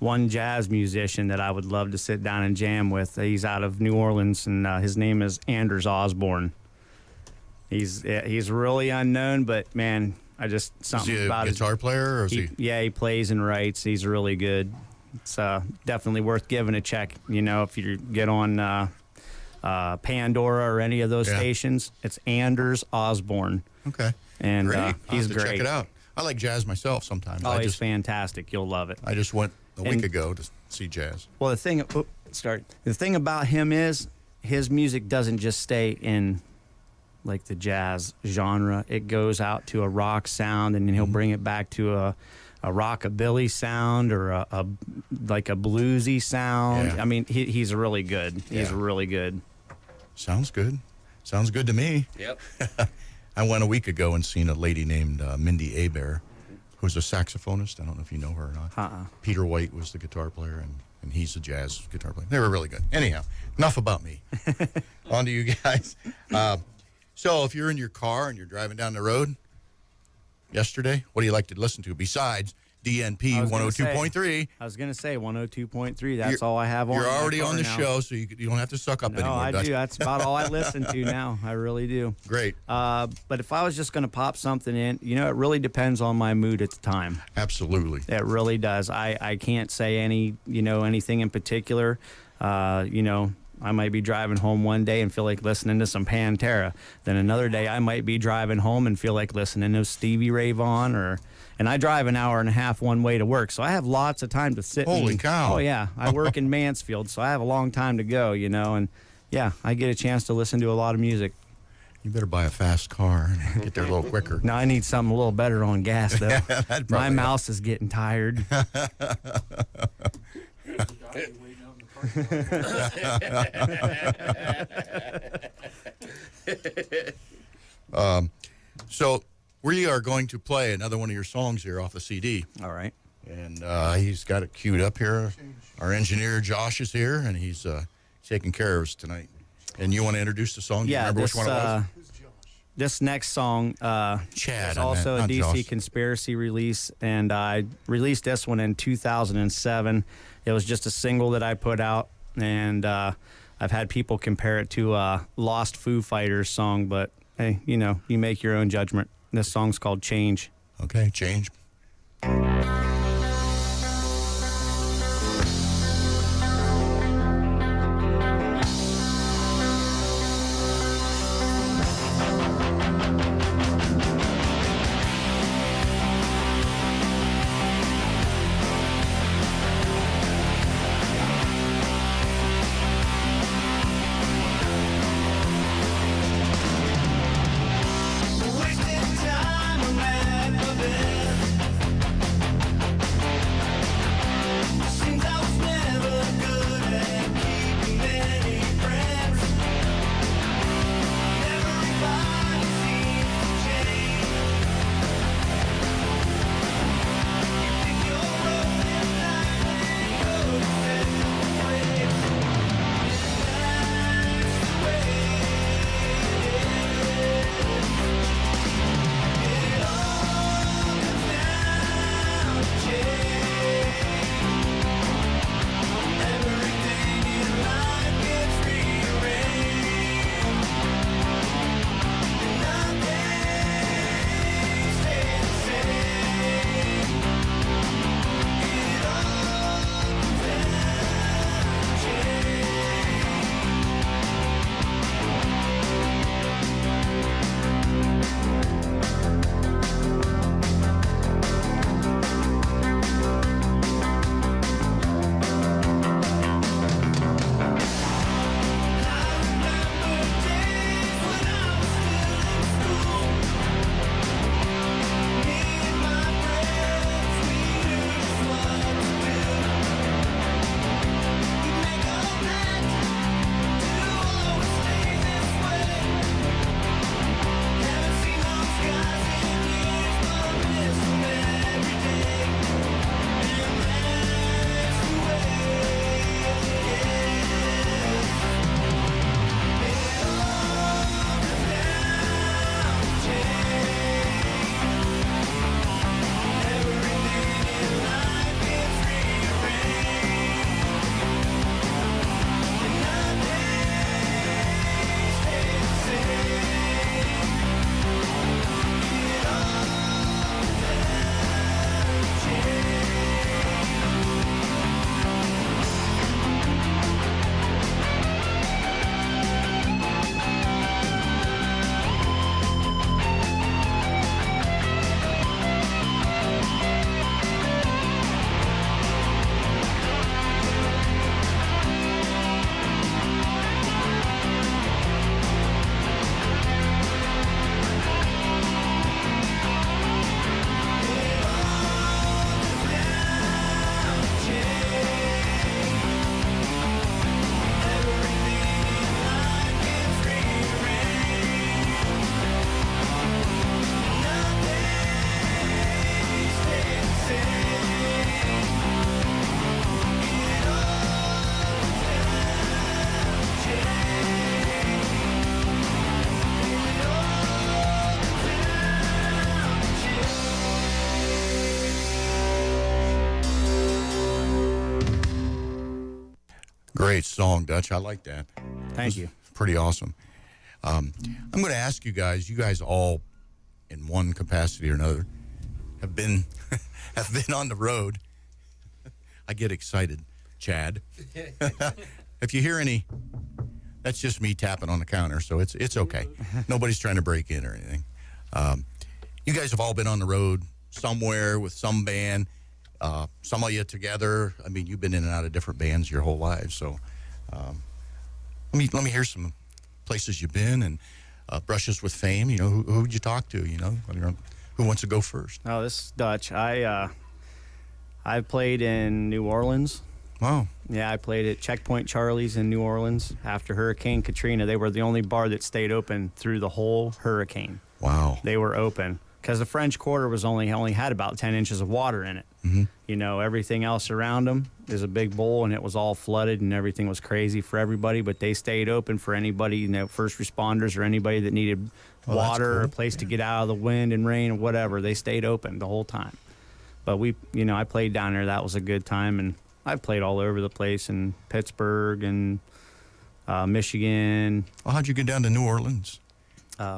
one jazz musician that I would love to sit down and jam with. He's out of New Orleans, and his name is Anders Osborne. He's really unknown, but man, I just Is something he a about guitar player, or is he? Yeah, he plays and writes. He's really good. It's definitely worth giving a check. You know, if you get on Pandora or any of those Yeah. stations, it's Anders Osborne, Okay. and Great. I'll he's have to great. Check it out. I like jazz myself sometimes. Oh, I he's just fantastic. You'll love it. I just went a week And- ago to see jazz. Well, the thing about him is his music doesn't just stay in like the jazz genre. It goes out to a rock sound, and then he'll bring it back to a rockabilly sound or a like a bluesy sound. Yeah. I mean, he's really good. He's Yeah. really good. Sounds good. Sounds good to me. Yep. I went a week ago and seen a lady named Mindy Abair, who's a saxophonist. I don't know if you know her or not. Peter White was the guitar player, and he's a jazz guitar player. They were really good. Anyhow, enough about me. On to you guys. So if you're in your car and you're driving down the road yesterday, what do you like to listen to besides DNP I was gonna 102.3? I was gonna say 102.3. That's all I have on. You're in my already car on the now. show, so you don't have to suck up No, anymore. I Dutch. do. That's about all I listen to now. I really do. Great. But if I was just gonna pop something in, you know, it really depends on my mood at the time. Absolutely. It really does. I can't say anything in particular. You know, I might be driving home one day and feel like listening to some Pantera. Then another day I might be driving home and feel like listening to Stevie Ray Vaughan and I drive an hour and a half one way to work, so I have lots of time to sit. Holy cow. Oh yeah, I work in Mansfield, so I have a long time to go, you know, and yeah, I get a chance to listen to a lot of music. You better buy a fast car and get there a little quicker. Now I need something a little better on gas though. That'd My probably mouse is getting tired. So we are going to play another one of your songs here off the CD. All right. And he's got it queued up here. Our engineer, Josh, is here, and he's taking care of us tonight. And you want to introduce the song? Do you remember which one it was? This next song Chad, is I also meant, a not DC Josh. Conspiracy release, and I released this one in 2007. It was just a single that I put out, and I've had people compare it to a Lost Foo Fighters song, but hey, you know, you make your own judgment. This song's called Change. Okay, change. Wasting time, I'm mad for this. great song, Dutch. I like that. Thank you. Pretty awesome. I'm going to ask you guys all, in one capacity or another, have been on the road. I get excited, Chad. If you hear any, that's just me tapping on the counter, so it's okay. Nobody's trying to break in or anything. You guys have all been on the road somewhere with some band. Some of you together. I mean, you've been in and out of different bands your whole lives. So let me hear some places you've been and brushes with fame. You know, who'd you talk to? You know, who wants to go first? Oh, this is Dutch. I played in New Orleans. Wow. Yeah, I played at Checkpoint Charlie's in New Orleans after Hurricane Katrina. They were the only bar that stayed open through the whole hurricane. Wow. They were open because the French Quarter was only had about 10 inches of water in it. Mm-hmm. You know, everything else around them is a big bowl, and it was all flooded, and everything was crazy for everybody. But they stayed open for anybody, you know, first responders or anybody that needed water or a place to get out of the wind and rain or whatever. They stayed open the whole time. But I played down there. That was a good time, and I've played all over the place in Pittsburgh and Michigan. Well, how'd you get down to New Orleans?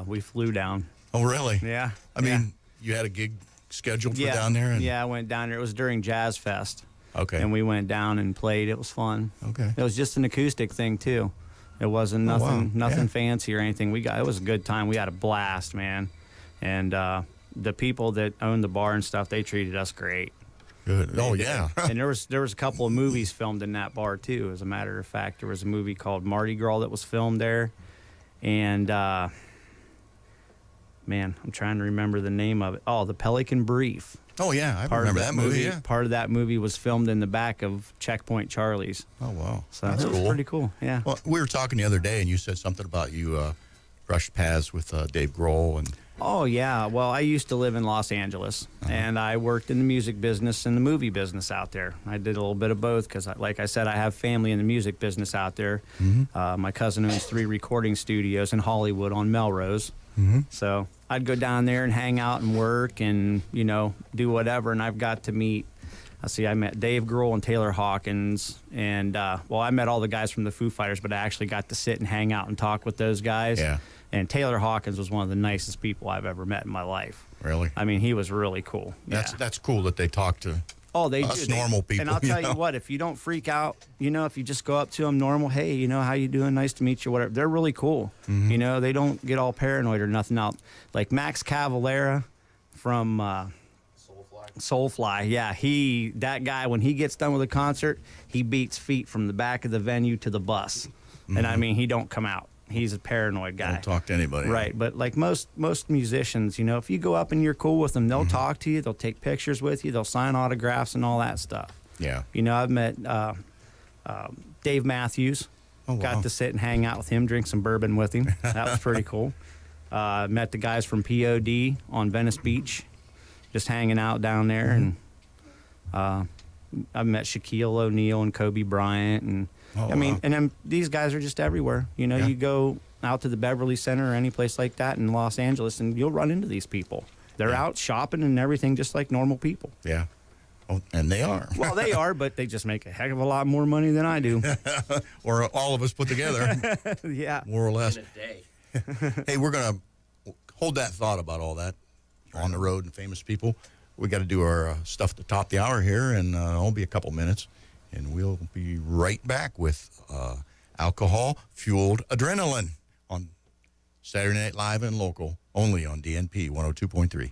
We flew down. Oh, really? Yeah. I mean, you had a gig scheduled for down there? Yeah, I went down there. It was during Jazz Fest. Okay. And we went down and played. It was fun. Okay. It was just an acoustic thing, too. It wasn't nothing fancy or anything. It was a good time. We had a blast, man. And the people that owned the bar and stuff, they treated us great. Good. Oh, yeah. And there was a couple of movies filmed in that bar, too. As a matter of fact, there was a movie called Mardi Gras that was filmed there. And, man, I'm trying to remember the name of it. Oh, The Pelican Brief. Oh, yeah. I remember that movie, yeah. Part of that movie was filmed in the back of Checkpoint Charlie's. Oh, wow. So that's it was cool. pretty cool, yeah. Well, we were talking the other day, and you said something about you brushed paths with Dave Grohl. And Oh, yeah. Well, I used to live in Los Angeles, and I worked in the music business and the movie business out there. I did a little bit of both because, like I said, I have family in the music business out there. Mm-hmm. My cousin owns 3 recording studios in Hollywood on Melrose. Mm-hmm. So I'd go down there and hang out and work and, you know, do whatever. And I've got to meet, I met Dave Grohl and Taylor Hawkins. And, I met all the guys from the Foo Fighters, but I actually got to sit and hang out and talk with those guys. Yeah. And Taylor Hawkins was one of the nicest people I've ever met in my life. Really? I mean, he was really cool. That's cool that they talk to us do. normal people. And I'll tell you what, if you don't freak out, you know, if you just go up to them normal, hey, you know, how you doing? Nice to meet you, whatever. They're really cool. Mm-hmm. You know, they don't get all paranoid or nothing out. Like Max Cavalera from Soulfly. Yeah, that guy, when he gets done with a concert, he beats feet from the back of the venue to the bus. Mm-hmm. And I mean, he don't come out. He's a paranoid guy. Don't talk to anybody. Right, but like most musicians, you know, if you go up and you're cool with them, they'll talk to you, they'll take pictures with you, they'll sign autographs and all that stuff. Yeah. You know, I've met Dave Matthews. Oh, wow. Got to sit and hang out with him, drink some bourbon with him. That was pretty cool. Met the guys from POD on Venice Beach, just hanging out down there. And I've met Shaquille O'Neal and Kobe Bryant. And Oh, I mean, wow. and then these guys are just everywhere. You know, Yeah. you go out to the Beverly Center or any place like that in Los Angeles, and you'll run into these people. They're out shopping and everything just like normal people. Yeah. Oh, and they are. Well, they are, but they just make a heck of a lot more money than I do. Or all of us put together, Yeah. more or less. In a day. Hey, we're going to hold that thought about all that on the road and famous people. We got to do our stuff to top the hour here, and it'll be a couple minutes. And we'll be right back with alcohol-fueled adrenaline on Saturday Night Live and Local, only on DNP 102.3.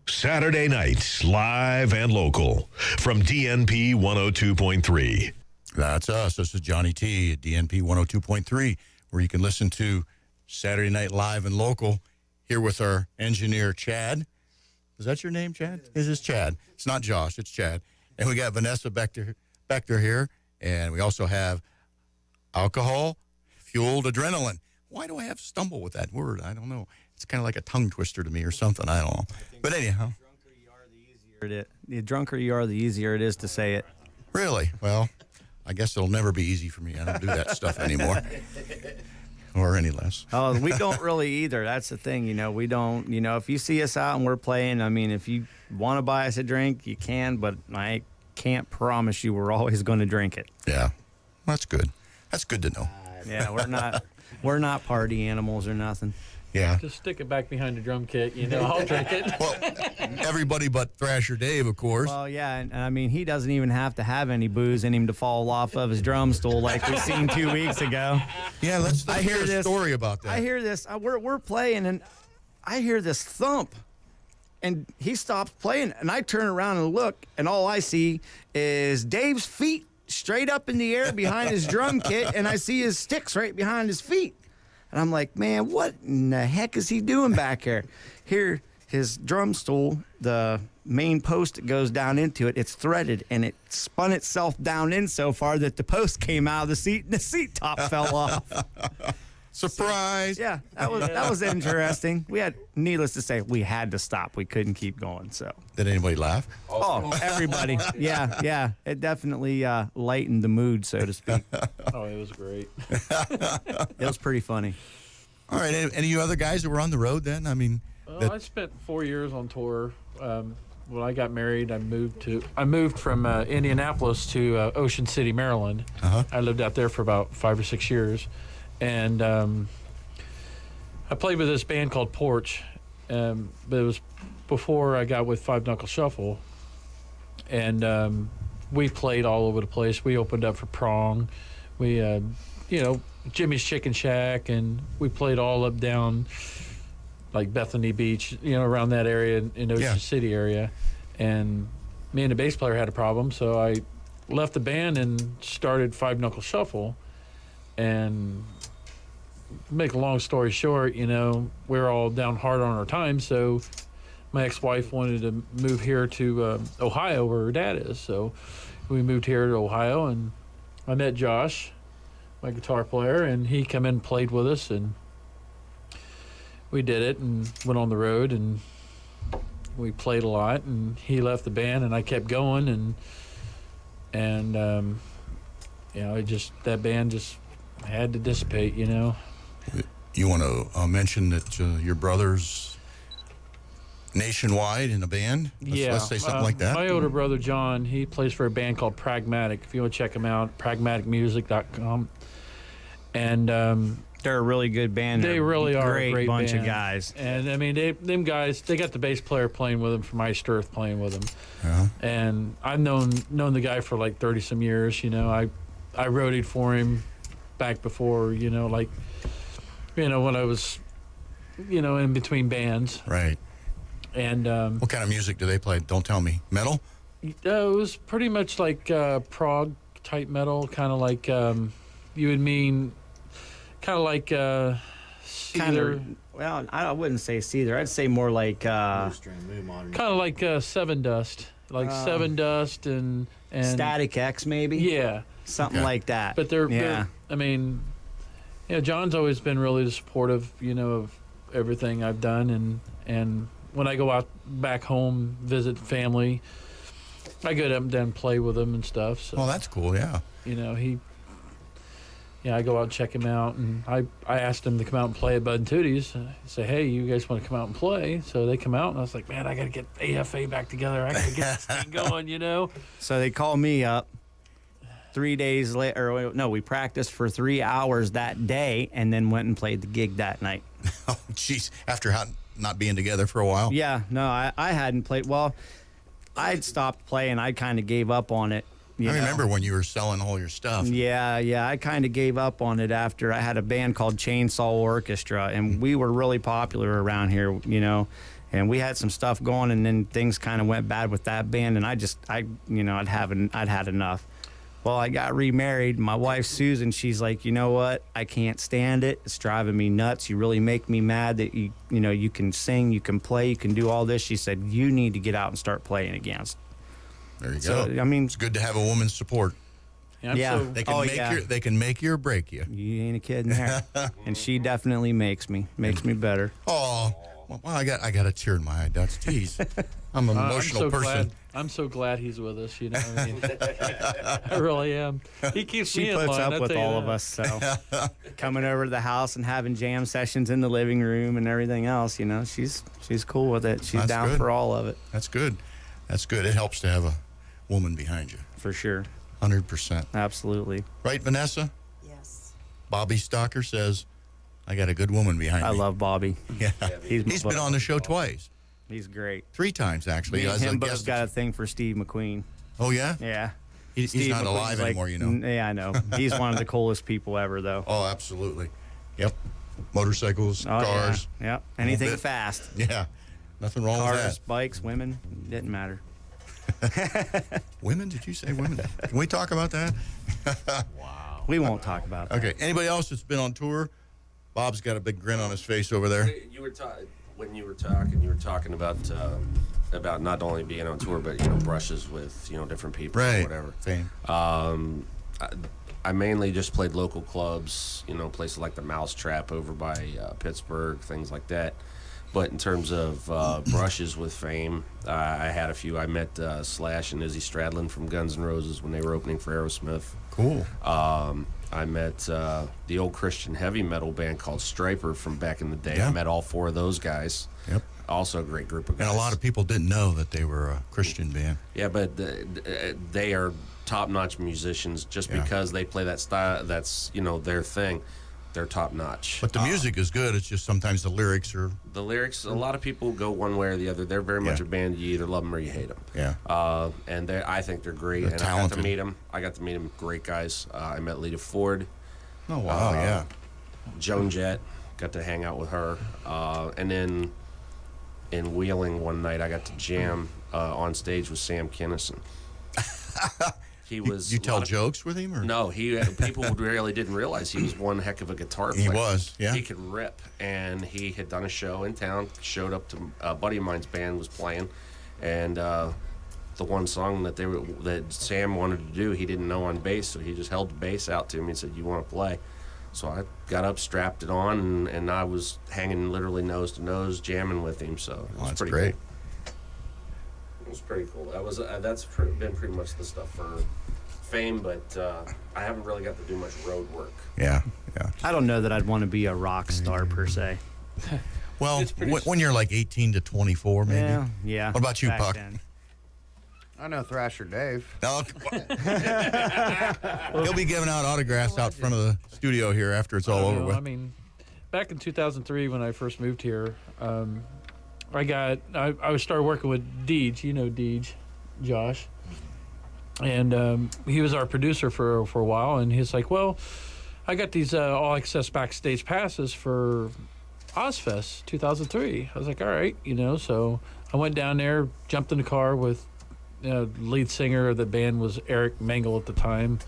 Saturday nights, live and local, from DNP 102.3. That's us. This is Johnny T at DNP 102.3, where you can listen to Saturday Night Live and Local here with our engineer, Chad. Is that your name, Chad? This is Chad. It's not Josh. It's Chad. And we got Vanessa Bechter here, and we also have alcohol-fueled adrenaline. Why do I have stumble with that word? I don't know. It's kind of like a tongue twister to me or something. I don't know. But anyhow. The drunker you are, the easier it is to say it. Really? Well, I guess it'll never be easy for me. I don't do that stuff anymore. Or any less. Oh, we don't really either. That's the thing, you know. We don't, you know, if you see us out and we're playing, I mean, if you want to buy us a drink, you can, but I can't promise you we're always going to drink it. Yeah. That's good. That's good to know. Yeah, we're not party animals or nothing. Yeah. Just stick it back behind the drum kit. I'll drink it. Well, everybody but Thrasher Dave, of course. Well, yeah, and I mean, he doesn't even have to have any booze in him to fall off of his drum stool like we seen 2 weeks ago. Yeah, let's hear a story about that. I hear this. We're playing, and I hear this thump, and he stops playing, and I turn around and look, and all I see is Dave's feet straight up in the air behind his drum kit, and I see his sticks right behind his feet. And I'm like, man, what in the heck is he doing back here? Here, his drum stool, the main post that goes down into it, it's threaded, and it spun itself down in so far that the post came out of the seat, and the seat top fell off. Surprise! Yeah, that was interesting. Needless to say, we had to stop. We couldn't keep going. So Did anybody laugh? Oh, everybody. Yeah. It definitely lightened the mood, so to speak. Oh, it was great. It was pretty funny. All right. Any of you other guys that were on the road then? I mean, Well, I spent 4 years on tour. When I got married, I moved from Indianapolis to Ocean City, Maryland. I lived out there for about 5 or 6 years, and I played with this band called Porch, but it was before I got with Five Knuckle Shuffle, and we played all over the place. We opened up for Prong, we Jimmy's Chicken Shack, and we played all up down like Bethany Beach, around that area in Ocean City area. And me and the bass player had a problem, so I left the band and started Five Knuckle Shuffle. And make a long story short, we're all down hard on our time, so my ex-wife wanted to move here to Ohio, where her dad is. So we moved here to Ohio, and I met Josh, my guitar player, and he come in and played with us, and we did it and went on the road, and we played a lot, and he left the band, and I kept going, and that band just had to dissipate, You want to mention that your brother's nationwide in a band? Let's say something like that. My older brother, John, he plays for a band called Pragmatic. If you want to check him out, pragmaticmusic.com. And they're a really good band. They really are a great bunch band. of guys. And, I mean, them guys, they got the bass player playing with them from Iced Earth playing with them. And I've known the guy for like 30-some years, I roadied for him back before, when I was, in between bands. Right. And what kind of music do they play? Don't tell me. Metal? It was pretty much like prog type metal, kind of like you would mean, kind of like Seether. Well, I wouldn't say Seether. I'd say more like kind of like Seven Dust, Seven Dust and Static X, maybe. Yeah, something like that. But they're I mean, John's always been really supportive, of everything I've done, and when I go out back home, visit family, I go up and down and play with him and stuff. So, well, that's cool, yeah. I go out and check him out, and I asked him to come out and play at Bud and Tootie's. I say, hey, you guys want to come out and play? So they come out, and I was like, man, I got to get AFA back together. I got to get this thing going, So they call me up 3 days later. No, we practiced for 3 hours that day and then went and played the gig that night. Oh, jeez. After not being together for a while? Yeah, no, I hadn't played. Well, I'd stopped playing. I kind of gave up on it. I remember when you were selling all your stuff. Yeah. I kind of gave up on it after I had a band called Chainsaw Orchestra, and we were really popular around here, and we had some stuff going, and then things kind of went bad with that band, and I'd had enough. Well, I got remarried. My wife, Susan, she's like, you know what? I can't stand it. It's driving me nuts. You really make me mad that you can sing, you can play, you can do all this. She said, you need to get out and start playing again. There you go. I mean, it's good to have a woman's support. Yeah. They can make you or break you. You ain't a kidding there. And she definitely makes me better. Oh, well, I got a tear in my eye. That's geez. I'm an emotional person. I'm so glad he's with us. I really am. He keeps me in line. She puts up with all of us. So coming over to the house and having jam sessions in the living room and everything else, she's cool with it. She's down for all of it. That's good. It helps to have a woman behind you. For sure. 100%. Absolutely. Right, Vanessa? Yes. Bobby Stocker says, I got a good woman behind me. I love Bobby. Yeah. He's He's been on the show twice. He's great. 3 times, actually. Me and as a him both guest. got a thing for Steve McQueen. Oh, yeah? Yeah. He's Steve not McQueen's alive like- anymore, you know. Yeah, I know. He's one of the coolest people ever, though. Oh, absolutely. Yep. Motorcycles, Oh, cars. Yeah. Yep. Anything bit. fast. Yeah. Nothing wrong with Cars, that. bikes, women. Didn't matter. Women? Did you say women? Can we talk about that? We won't talk about that. Okay. Anybody else that's been on tour? Bob's got a big grin on his face over there. You were when you were talking about not only being on tour, but brushes with different people, or Right. whatever. Fame. I mainly just played local clubs, places like the Mousetrap over by Pittsburgh, things like that. But in terms of brushes with Fame, I had a few. I met Slash and Izzy Stradlin from Guns N' Roses when they were opening for Aerosmith. Cool. I met the old Christian heavy metal band called Stryper from back in the day. Yeah. I met all 4 of those guys. Yep. Also a great group of guys. And a lot of people didn't know that they were a Christian band. Yeah, but they are top-notch musicians just Yeah. because they play that style. That's their thing. They're top-notch. But the music is good. It's just sometimes the lyrics are. The lyrics, a lot of people go one way or the other. They're very much Yeah. a band. You either love them or you hate them. Yeah. And I think they're great. They're and talented. I got to meet them. Great guys. I met Lita Ford. Oh, wow. Yeah. Joan Jett, got to hang out with her. And then in Wheeling one night, I got to jam on stage with Sam Kinison. He was. You tell jokes with him? Or? No, people really didn't realize he was one heck of a guitar player. He was, yeah. He could rip, and he had done a show in town. Showed up to a buddy of mine's band was playing, and the one song that Sam wanted to do, he didn't know on bass, so he just held the bass out to me and said, "You want to play?" So I got up, strapped it on, and I was hanging literally nose to nose, jamming with him. So it was That's pretty great. cool. It was pretty cool. That's been pretty much the stuff for Fame, but I haven't really got to do much road work. Yeah. Yeah. I don't know that I'd want to be a rock star per se. Well, It's pretty- when you're like 18 to 24, maybe. Yeah, yeah. What about you, back Puck? then. I know Thrasher Dave. No, he'll be giving out autographs out front of the studio here after it's all over with. I mean, back in 2003 when I first moved here, I started working with Deej. You know Deej, Josh. And he was our producer for a while, and he's like, well, I got these all-access backstage passes for Ozfest 2003. I was like, all right, so I went down there, jumped in the car with lead singer of the band was Eric Mangle at the time.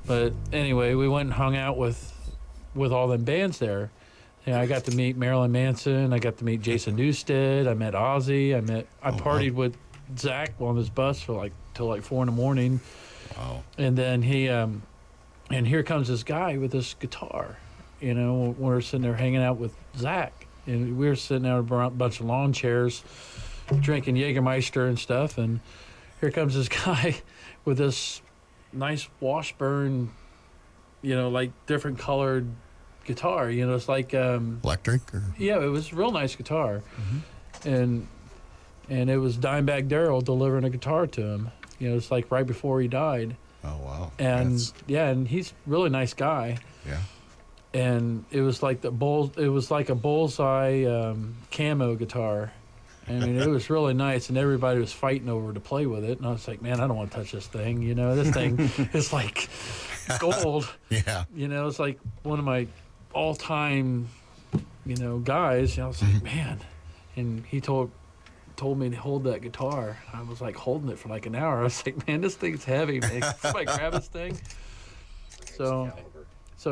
But anyway, we went and hung out with all them bands there. I got to meet Marilyn Manson. I got to meet Jason Newsted. I met Ozzy. I partied with Zach on his bus for till 4 in the morning. Wow. And then and here comes this guy with this guitar. We're sitting there hanging out with Zach, and we were sitting there around a bunch of lawn chairs, drinking Jägermeister and stuff. And here comes this guy with this nice Washburn, different colored guitar. It's like Electric? Or? yeah, it was a real nice guitar, and it was Dimebag Darrell delivering a guitar to him. It's like right before he died. Oh, wow. And That's- and he's a really nice guy. yeah. And it was like it was like a bullseye camo guitar. I mean, it was really nice, and everybody was fighting over to play with it. And I was like, man, I don't want to touch this thing. This thing is like gold. Yeah. It's like one of my all-time, guys. I was like, man. And he told me to hold that guitar. I was like holding it for like an hour. I was like, man, this thing's heavy, man. Somebody grab this thing. So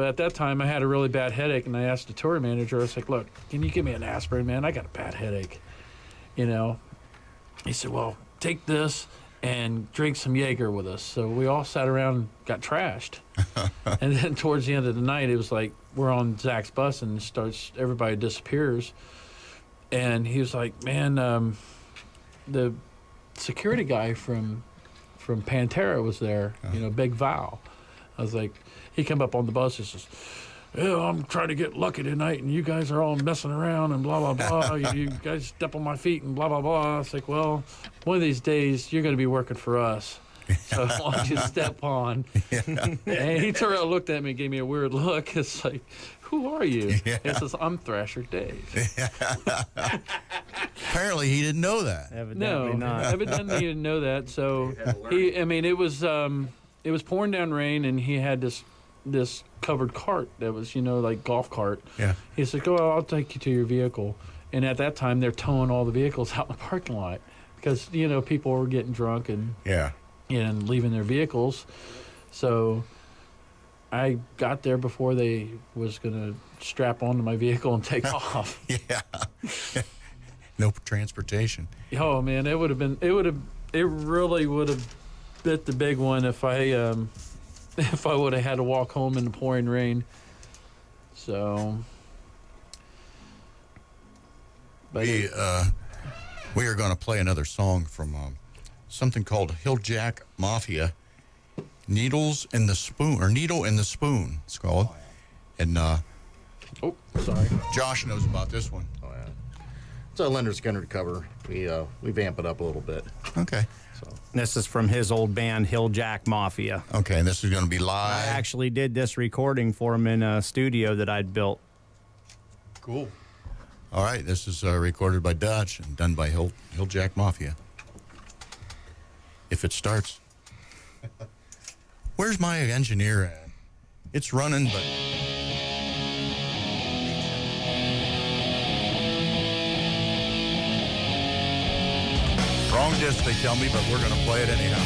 at that time, I had a really bad headache, and I asked the tour manager, I was like, look, can you give me an aspirin, man? I got a bad headache. He said, well, take this and drink some Jaeger with us. So we all sat around and got trashed. And then towards the end of the night, it was like we're on Zach's bus, and everybody disappears. And he was like, man, the security guy from Pantera was there, Big Val. I was like, he came up on the bus and says, yeah, I'm trying to get lucky tonight, and you guys are all messing around and blah, blah, blah. you guys step on my feet and blah, blah, blah. I was like, well, one of these days, you're going to be working for us. So why don't you step on? And he turned around and looked at me and gave me a weird look. It's like, who are you? Yeah. He says, I'm Thrasher Dave. Apparently, he didn't know that. Evidently not. Evidently he didn't know that. So it was pouring down rain, and he had this covered cart that was, like golf cart. Yeah. He said, "Go, I'll take you to your vehicle." And at that time, they're towing all the vehicles out in the parking lot because people were getting drunk and Yeah. and leaving their vehicles. So I got there before they was gonna strap onto my vehicle and take off. Yeah. No transportation. Oh man, it really would have bit the big one if I would have had to walk home in the pouring rain. So, but We are going to play another song from something called Hilljack Mafia, Needles in the Spoon, or Needle in the Spoon, it's called. And oh, sorry. Josh knows about this one. Oh, yeah. It's a Leonard Skinner cover. We vamp it up a little bit. Okay. So This is from his old band, Hilljack Mafia. Okay, and this is going to be I live. actually did this recording for him in a studio that I'd built. Cool. All right, this is recorded by Dutch and done by Hilljack Mafia. If it starts. Where's my engineer at? It's running, but... Wrong disc, they tell me, but we're going to play it anyhow.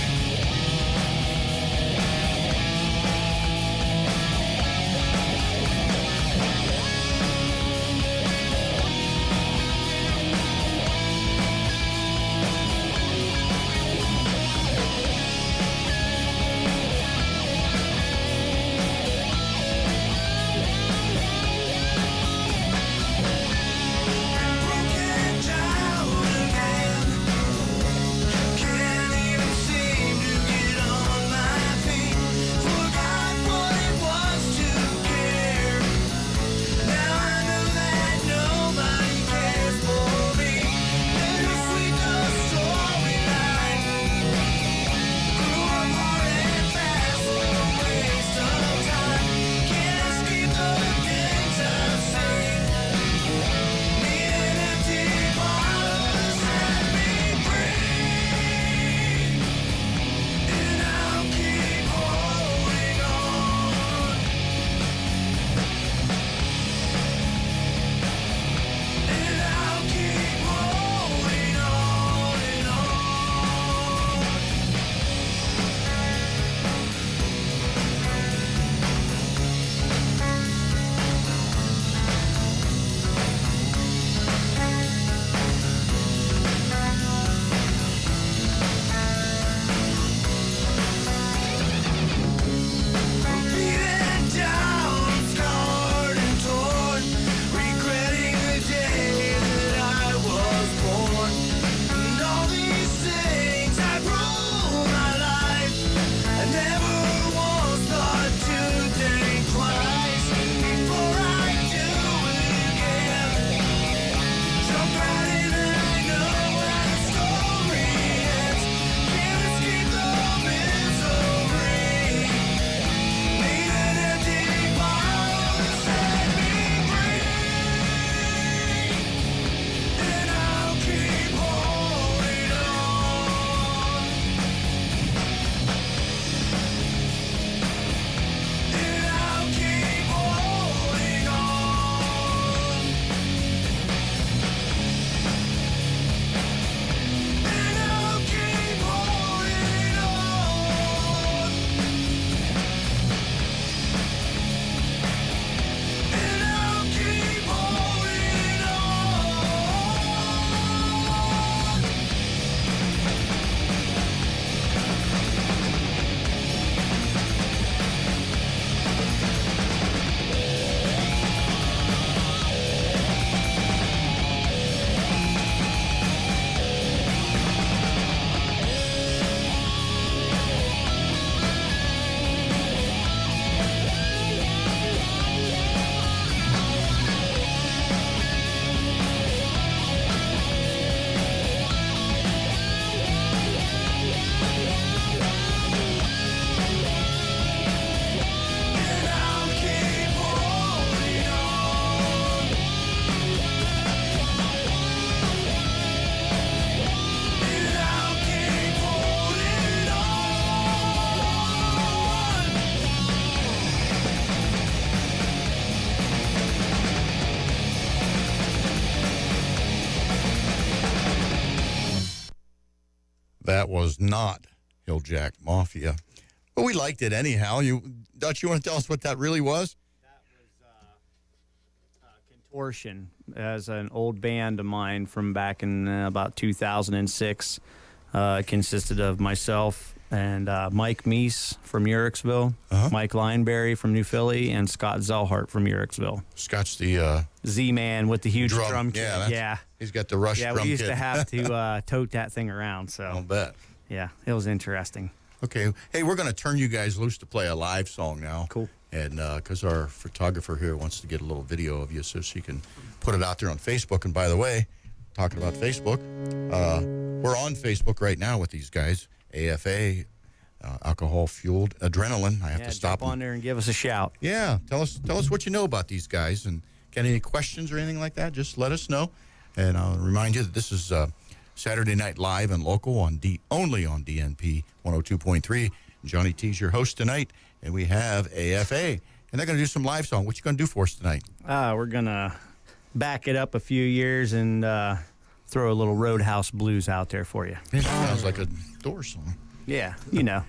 Broken down again, can't even see that was not Hilljack Mafia. But we liked it anyhow. Dutch, you want to tell us what that really was? That was Contortion, as an old band of mine from back in about 2006. Consisted of myself and Mike Meese from Uricksville, Mike Lineberry from New Philly, and Scott Zellhart from Uricksville. Scott's the Z-Man with the huge drum kit. Yeah, he's got the Rush drum kit. Yeah, we used to have to tote that thing around. So I'll bet. Yeah, it was interesting. Okay. Hey, we're going to turn you guys loose to play a live song now. Cool. And because our photographer here wants to get a little video of you so she can put it out there on Facebook. And by the way, talking about Facebook, we're on Facebook right now with these guys, AFA, alcohol-fueled adrenaline. I have to stop jump on there and give us a shout. Yeah, tell us what you know about these guys, and got any questions or anything like that, just let us know. And I'll remind you that this is Saturday Night Live and Local only on DNP 102.3. Johnny T's your host tonight, and we have AFA, and they're going to do some live song. What you going to do for us tonight? We're going to back it up a few years and throw a little Roadhouse Blues out there for you. It sounds like a Doors song. Yeah, you know.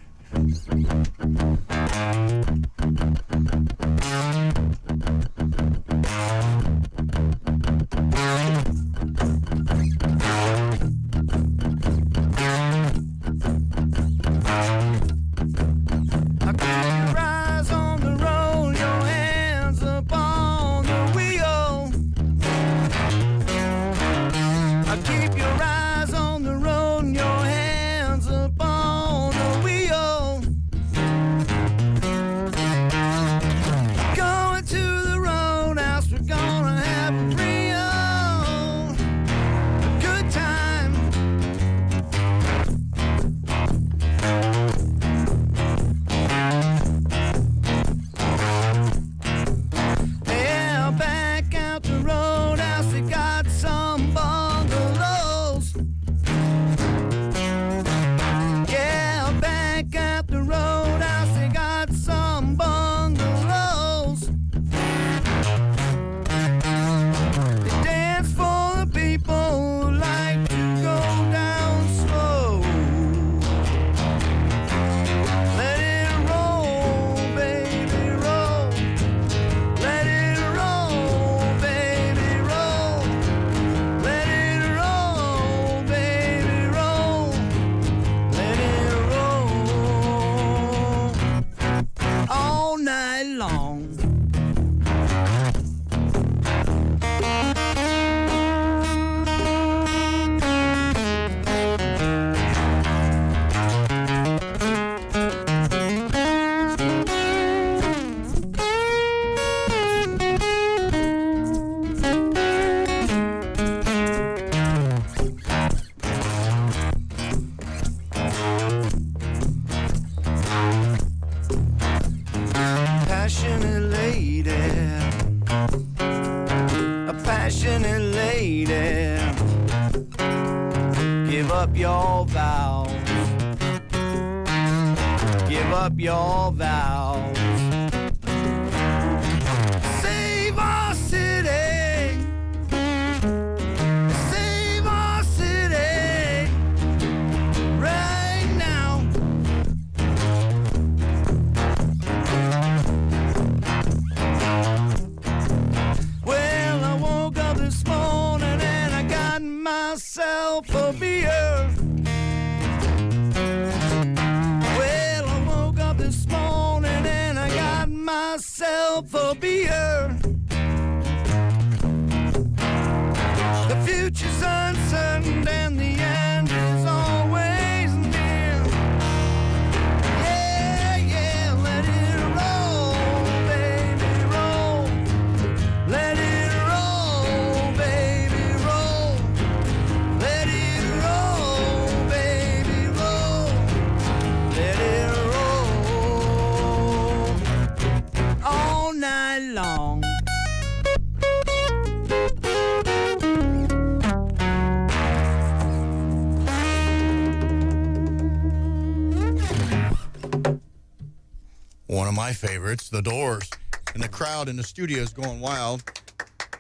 One of my favorites, The Doors. And the crowd in the studio is going wild,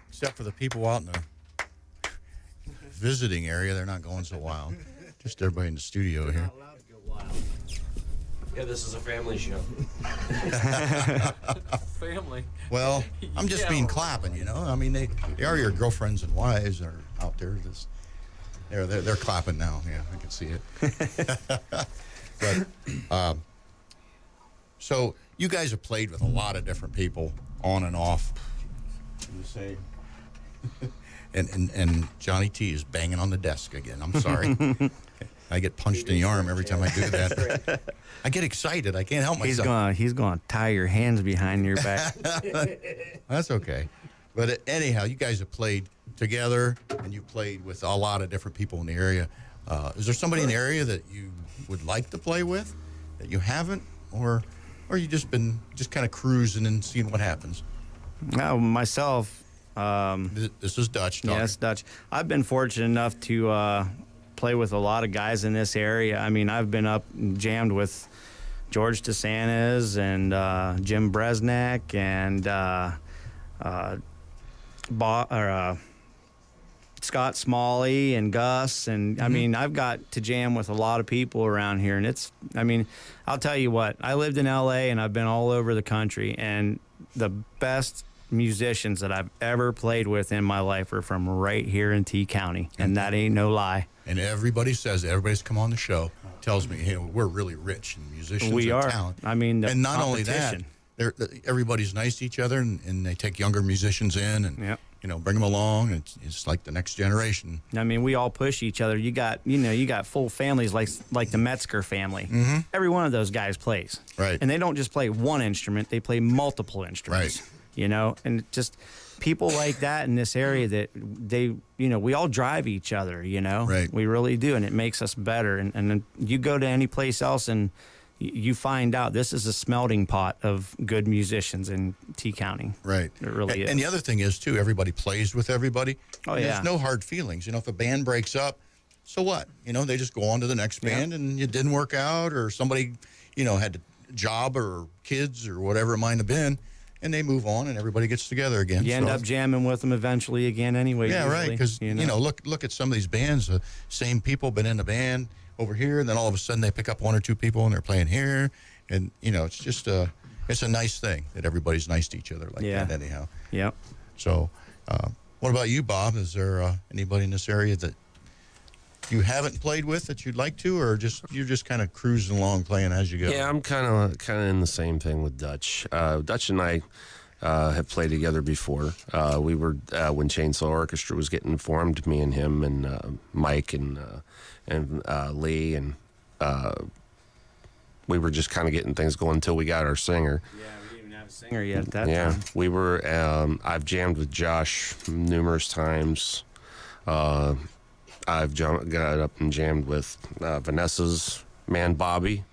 except for the people out in the visiting area. They're not going so wild. Just everybody in the studio here. Yeah, this is a family show. Family. Well, I'm just being clapping, you know. I mean, they are your girlfriends and wives are out there. They're clapping now. Yeah, I can see it. But so you guys have played with a lot of different people on and off. You say, and Johnny T is banging on the desk again. I'm sorry. I get punched in the arm every time I do that. I get excited. I can't help myself. He's going to tie your hands behind your back. That's okay. But anyhow, you guys have played together, and you played with a lot of different people in the area. Is there somebody in the area that you would like to play with that you haven't, or you just been kind of cruising and seeing what happens? Now, myself. This is Dutch talking. Yes, Dutch. I've been fortunate enough to play with a lot of guys in this area. I mean, I've been up and jammed with George DeSantis and Jim Bresnak and Scott Smalley and Gus. And I mean, I've got to jam with a lot of people around here. And I'll tell you what, I lived in LA and I've been all over the country. And the best musicians that I've ever played with in my life are from right here in T County. And that ain't no lie. And everybody's come on the show, tells me, hey, we're really rich in musicians we and are. talent. I mean, and not only that, everybody's nice to each other, and they take younger musicians in and bring them along. And it's like the next generation. I mean, we all push each other. You got full families like the Metzger family. Mm-hmm. Every one of those guys plays. Right. And they don't just play one instrument; they play multiple instruments. Right. You know, and just people like that in this area that we all drive each other. You know, right. We really do, and it makes us better. And then you go to any place else and you find out this is a smelting pot of good musicians in T County. Right. It really is. And the other thing is, too, everybody plays with everybody. Oh, and yeah. There's no hard feelings. You know, if a band breaks up, so what? You know, they just go on to the next band and it didn't work out, or somebody, had a job or kids or whatever it might have been, and they move on and everybody gets together again. You end up jamming with them eventually again anyway. Yeah, usually, right. Because, look at some of these bands, the same people been in the band over here, and then all of a sudden they pick up one or two people and they're playing here. And, it's just it's a nice thing that everybody's nice to each other like that anyhow. Yep. So what about you, Bob? Is there anybody in this area that you haven't played with that you'd like to, or you're just kind of cruising along playing as you go? Yeah, I'm kind of in the same thing with Dutch. Dutch and I have played together before. We were when Chainsaw Orchestra was getting formed. Me and him and Mike and Lee and we were just kind of getting things going until we got our singer. Yeah, we didn't even have a singer yet at that time. Yeah, we were. I've jammed with Josh numerous times. I've got up and jammed with Vanessa's man, Bobby.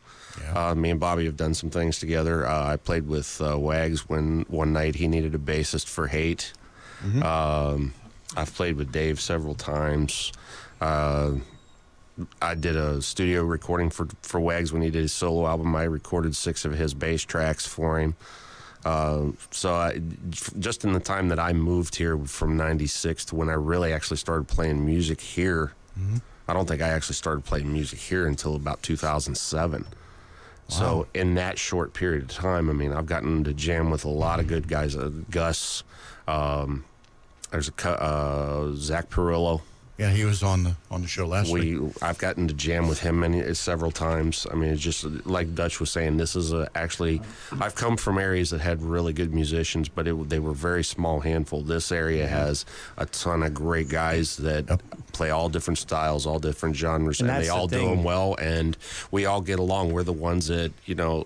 Yeah. Me and Bobby have done some things together. I played with Wags when one night he needed a bassist for Hate. Mm-hmm. I've played with Dave several times. I did a studio recording for Wags when he did his solo album. I recorded 6 of his bass tracks for him. Just in the time that I moved here from 96 to when I really actually started playing music here, I don't think I actually started playing music here until about 2007. Wow. So in that short period of time, I've gotten to jam with a lot of good guys. Gus, there's Zach Perillo. Yeah, he was on the show last week. I've gotten to jam with him several times. It's just like Dutch was saying. This is actually, I've come from areas that had really good musicians, but they were very small handful. This area has a ton of great guys that play all different styles, all different genres, and they all do them well. And we all get along. We're the ones that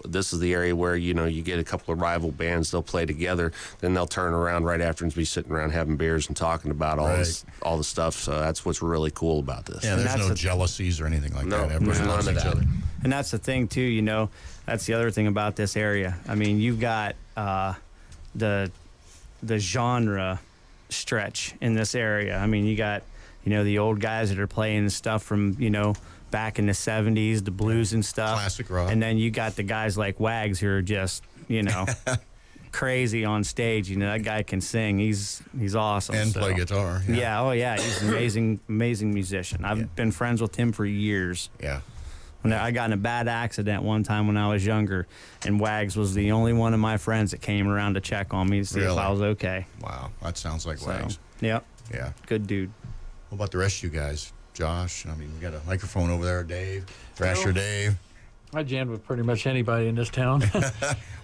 this is the area where you get a couple of rival bands. They'll play together, then they'll turn around right after and be sitting around having beers and talking about all the stuff. So that's what's really cool about this. Yeah, there's no jealousies or anything like that. There's none of that. And that's the thing too, that's the other thing about this area. You've got the genre stretch in this area. You got the old guys that are playing stuff from back in the 70s, the blues and stuff, classic rock, and then you got the guys like Wags who are just crazy on stage. You know, that guy can sing. He's awesome. And play guitar. Yeah. Yeah. Oh yeah. He's an amazing musician. I've been friends with him for years. Yeah. When I got in a bad accident one time when I was younger, and Wags was the only one of my friends that came around to check on me to see if Really? I was okay. Wow. That sounds like Wags. Yep. Yeah. Good dude. What about the rest of you guys? Josh, I mean, we got a microphone over there. Dave, Thrasher Dave. I jammed with pretty much anybody in this town.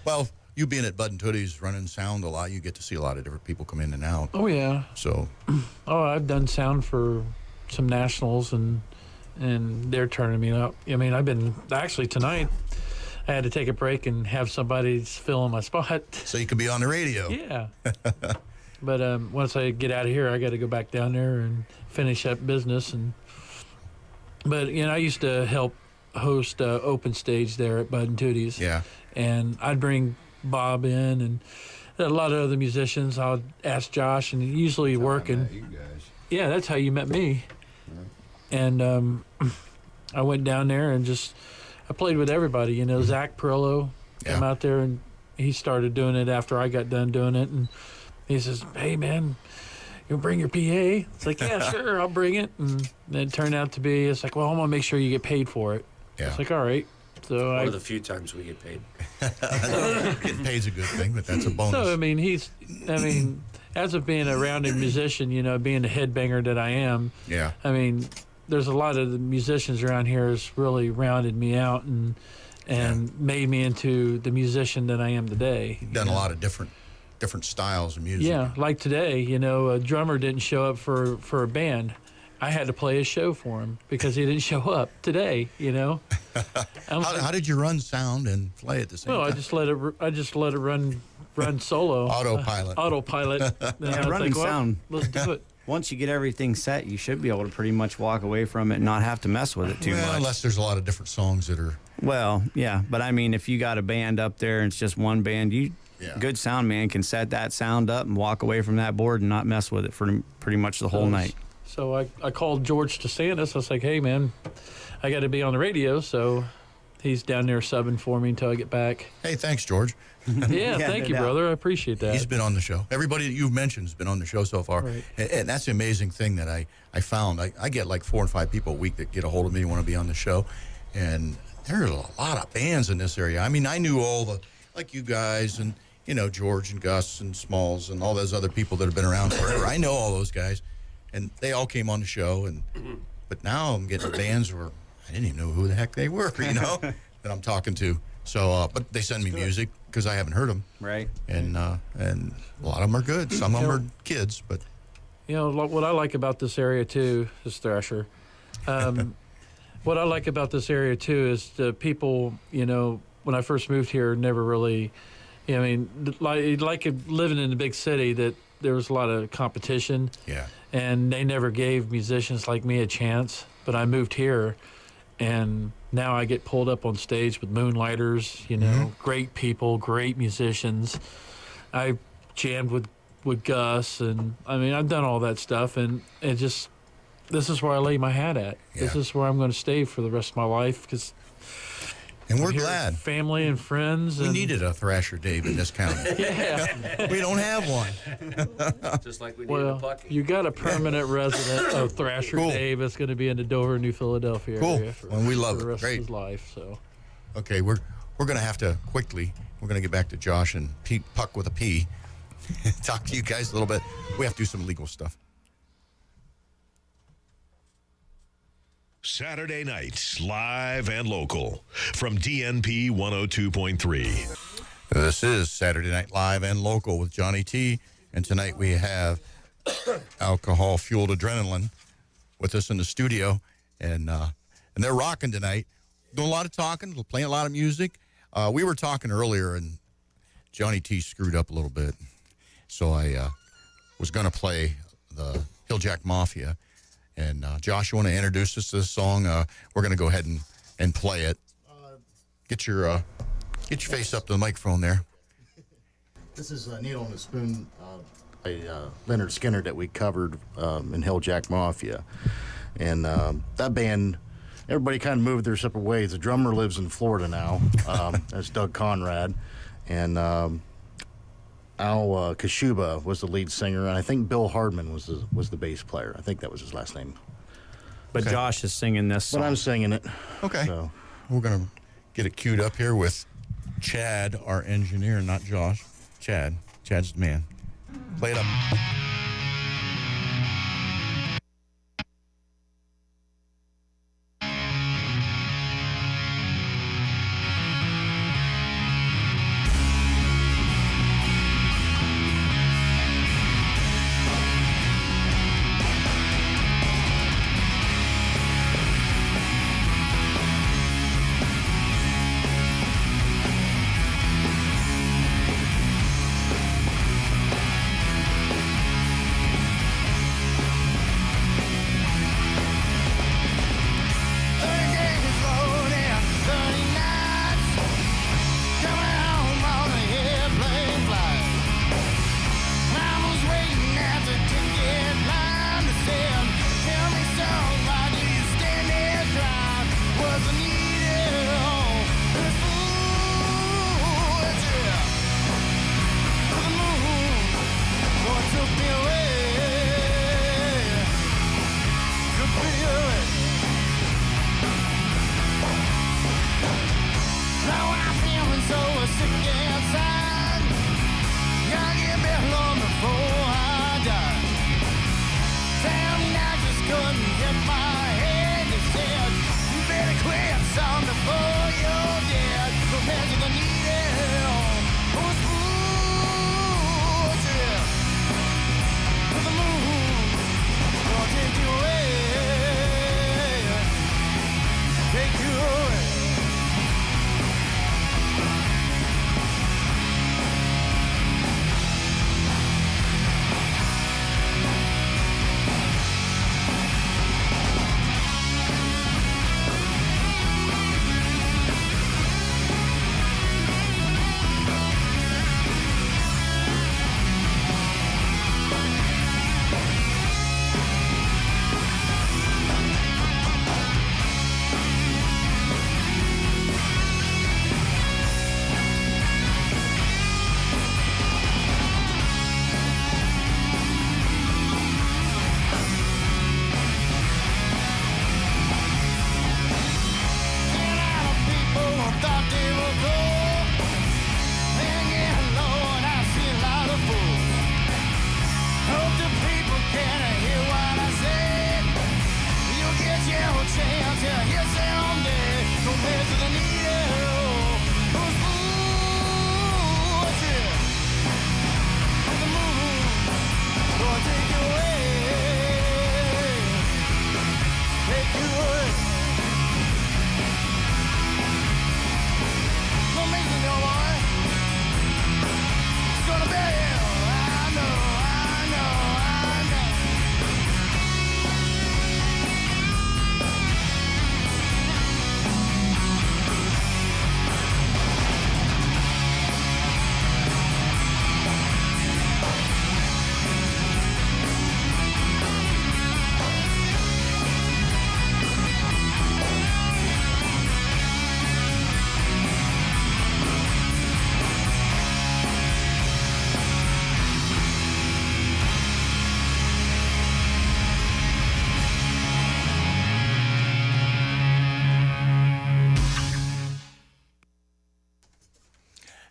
Well, you being at Bud and Tootie's running sound a lot, you get to see a lot of different people come in and out. Oh yeah. So, Oh, I've done sound for some nationals, and they're turning me up. I mean, I've been actually tonight. I had to take a break and have somebody fill in my spot. so you could be on the radio. Yeah. But once I get out of here, I got to go back down there and finish up business. But you know, I used to help host open stage there at Bud and Tootie's. Yeah. And I'd bring Bob in and a lot of other musicians. I'd ask Josh, and usually working. You guys. Yeah, that's how you met me. And I went down there and I played with everybody. You know, Zach Perillo came out there, and he started doing it after I got done doing it. And he says, "Hey, man, you'll bring your PA?" It's like, "Yeah, sure, I'll bring it." And it turned out to be, it's like, "Well, I'm going to make sure you get paid for it." Yeah. It's like, all right. So One of the few times we get paid. Getting paid's a good thing, but that's a bonus. So, I mean, as of being a rounded musician, you know, being the headbanger that I am, yeah. I mean, there's a lot of the musicians around here has really rounded me out and made me into the musician that I am today. You've done a lot of different styles of music. Yeah, like today, you know, a drummer didn't show up for a band. I had to play his show for him because he didn't show up today, you know. How did you run sound and play at the same Well, time? I just let it run solo. Autopilot. Autopilot. Then I was running like, well, sound. let's do it. Once you get everything set, you should be able to pretty much walk away from it and not have to mess with it too Well, much. unless there's a lot of different songs that are. Well, yeah, but I mean, if you got a band up there and it's just one band, good sound man can set that sound up and walk away from that board and not mess with it for pretty much the whole night. So I called George DeSantis. I was like, "Hey, man, I got to be on the radio." So he's down there subbing for me until I get back. Hey, thanks, George. Yeah, thank you, brother. I appreciate that. He's been on the show. Everybody that you've mentioned has been on the show so far. Right. And that's the amazing thing that I found. I get like 4 or 5 people a week that get a hold of me and want to be on the show. And there's a lot of bands in this area. I mean, I knew all the, like you guys and, you know, George and Gus and Smalls and all those other people that have been around forever. I know all those guys. And they all came on the show. But now I'm getting bands where I didn't even know who the heck they were, you know, that I'm talking to. So, but they send me music because I haven't heard them. Right. And a lot of them are good. Some of them are kids, but. You know, what I like about this area, too, is Thrasher. What I like about this area, too, is the people, you know, when I first moved here, never really, I mean, like living in a big city, that there was a lot of competition. Yeah. And they never gave musicians like me a chance. But I moved here, and now I get pulled up on stage with Moonlighters, you know, great people, great musicians. I jammed with Gus, and I mean, I've done all that stuff, and it just, this is where I lay my hat at. Yeah. This is where I'm going to stay for the rest of my life, because And we're here with glad. family and friends. We and needed a Thrasher Dave in this county. Yeah. We don't have one. Just like we needed Well, a Pucky. you got a permanent resident of Thrasher Cool. Dave that's going to be in the Dover, New Philadelphia Cool. area for, Well, we love for the it. rest Great. of his life. So Okay, we're going to have to quickly, we're going to get back to Josh and Pete Puck with a P. Talk to you guys a little bit. We have to do some legal stuff. Saturday nights, live and local, from DNP 102.3. This is Saturday Night Live and Local with Johnny T. And tonight we have alcohol-fueled adrenaline with us in the studio. And they're rocking tonight. Doing a lot of talking, playing a lot of music. We were talking earlier, and Johnny T screwed up a little bit. So I was going to play the Hilljack Mafia. And Josh, you want to introduce us to this song? We're going to go ahead and play it. Get your face up to the microphone there. This is Needle and a Spoon by Leonard Skinner that we covered in Hilljack Mafia. And that band, everybody kind of moved their separate ways. The drummer lives in Florida now. That's Doug Conrad. And Al Kashuba was the lead singer, and I think Bill Hardman was the bass player. I think that was his last name. But Okay. Josh is singing this song. But I'm singing it. Okay. So. We're going to get it queued up here with Chad, our engineer, not Josh. Chad. Chad's the man. Play it up.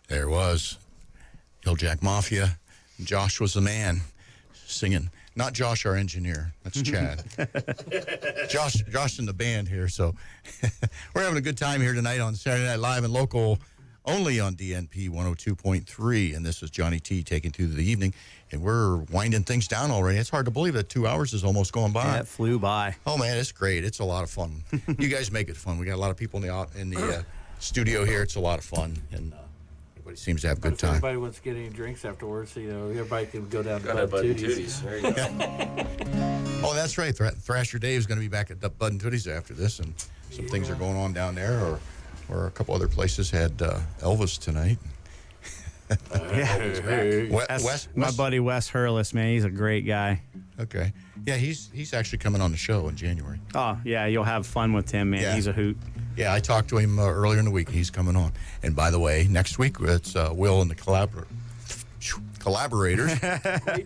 There was Hilljack Mafia. Josh was the man singing. Not Josh, our engineer. That's Chad. Josh in the band here. So we're having a good time here tonight on Saturday Night Live and Local, only on DNP 102.3. And this is Johnny T taking through the evening. And we're winding things down already. It's hard to believe that 2 hours is almost going by. Yeah, it flew by. Oh, man, it's great. It's a lot of fun. You guys make it fun. We got a lot of people in the studio here. It's a lot of fun. And everybody seems to have a good If time. anybody wants to get any drinks afterwards, everybody can go down to Bud and Tootie's. There you go. Oh, that's right. Thrasher Dave's going to be back at Bud and Tootie's after this, and some things are going on down there, or a couple other places had Elvis tonight. That's my buddy Wes Hurlis, man. He's a great guy. Okay. Yeah, he's actually coming on the show in January. Oh, yeah, you'll have fun with him, man. Yeah. He's a hoot. Yeah, I talked to him earlier in the week. He's coming on. And by the way, next week it's Will and the Collaborators collaborators.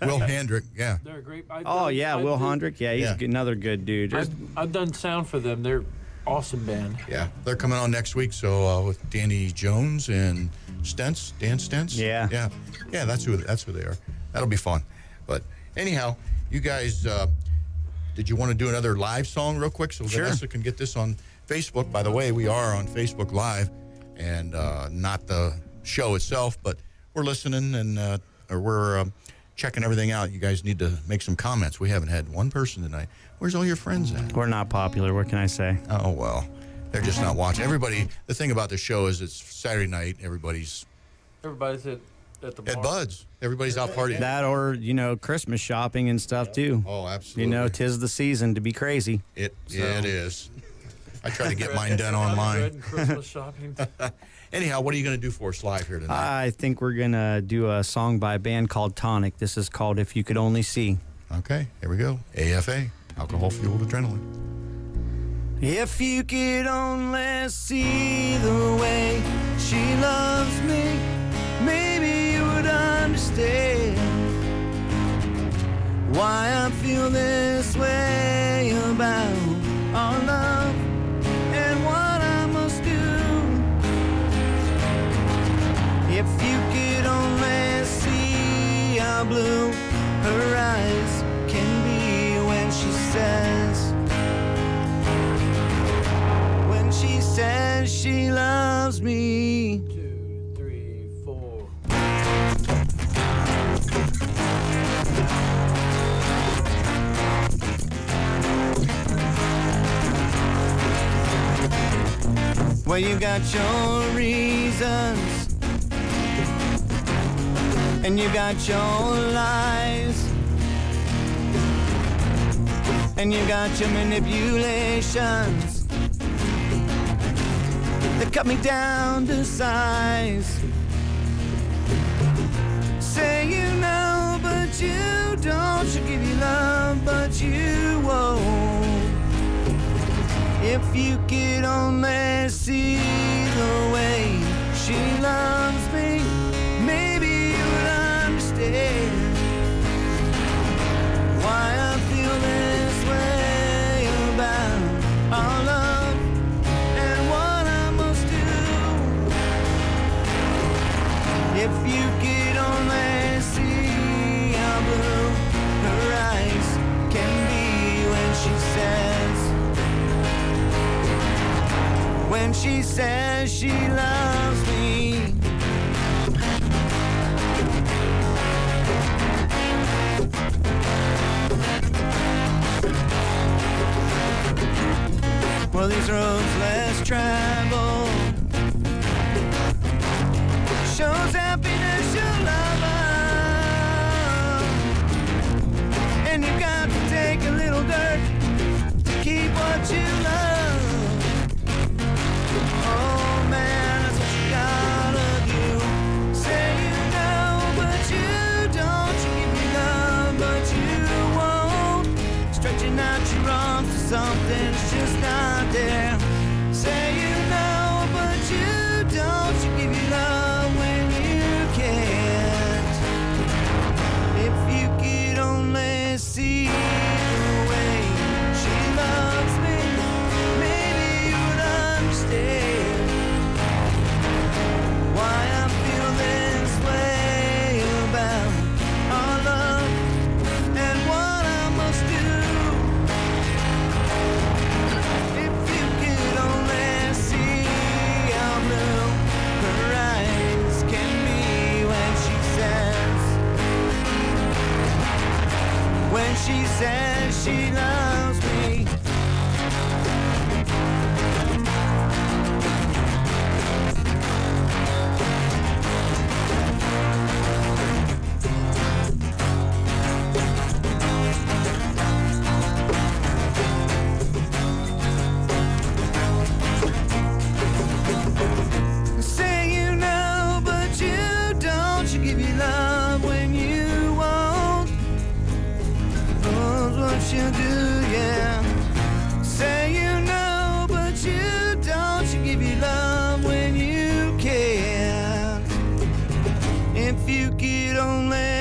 Will Hendrick, yeah. They're a great. Oh yeah, Will Hondrick. Yeah, he's another good dude. I've done sound for them. They're awesome band. Yeah, they're coming on next week. So with Danny Jones and Stentz, Dan Stentz. Yeah. That's who they are. That'll be fun. But anyhow, you guys, did you want to do another live song real quick so Sure. Vanessa can get this on Facebook? By the way, we are on Facebook Live, and not the show itself, but we're listening and we're checking everything out. You guys need to make some comments. We haven't had one person tonight. Where's all your friends at? We're not popular. What can I say? Oh, well, they're just not watching. Everybody, the thing about the show is it's Saturday night. Everybody's Everybody's at the bar. at Bud's. Everybody's out partying. That or Christmas shopping and stuff too. Oh, absolutely. 'Tis the season to be crazy. Yeah, it is. I try to get mine done online. Christmas shopping. Anyhow, what are you going to do for us live here tonight? I think we're gonna do a song by a band called Tonic. This is called "If You Could Only See." Okay, here we go. AFA, alcohol-fueled adrenaline. If you could only see the way she loves me, maybe you would understand why I feel this way about our love and what I must do. If you could only see how blue her eyes can be when she says she loves me. 2, 3, 4. Well, you got your reasons, and you got your lies, and you got your manipulations that cut me down to size. Say you know, but you don't. She'll give you love, but you won't. If you could only see the way she loves me, maybe you would understand why I feel this way about our love and what I must do. If you could only see how blue her eyes can be when she says she loves me. Well, these roads less traveled shows happiness you'll love her. And you've got to take a little dirt to keep what you love. Oh man, that's what you gotta do. Say you know, but you don't. You give me love, but you won't. Stretching out your arms to something that's just not there. Say you know, but you don't. You give me love when you can't. If you could only see the way she loves me, maybe you would understand why I feel this way about our love and what I must do. If you could only see how blue her eyes can be when she says she loves me. Say you know, but you don't. You give your love when you won't. Knows what you do, yeah. Say you know, but you don't. You give your love when you can't. If you could only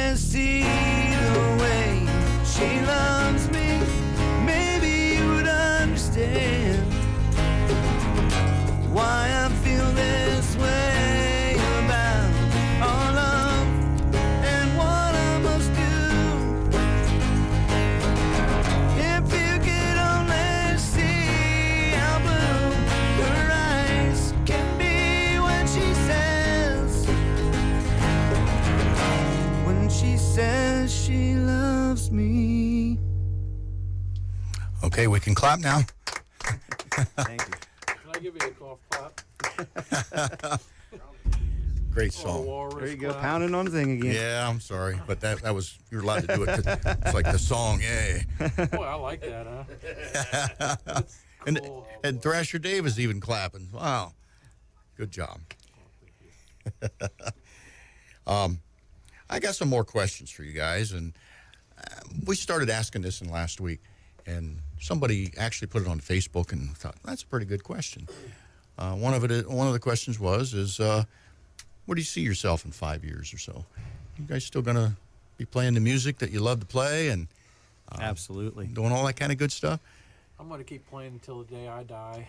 Okay, we can clap now. Thank you. Can I give you a golf clap? Great Or a song. walrus There you go, clap? pounding on the thing again. Yeah, I'm sorry, but that was, you're allowed to do it. It's like the song, yeah. Boy, I like that, huh? That's And, cool. and Thrasher Dave is even clapping. Wow. Good job. I got some more questions for you guys, and we started asking this in last week, and somebody actually put it on Facebook and thought, that's a pretty good question. One of the questions was, where do you see yourself in 5 years or so? You guys still going to be playing the music that you love to play and Absolutely. doing all that kind of good stuff? I'm going to keep playing until the day I die.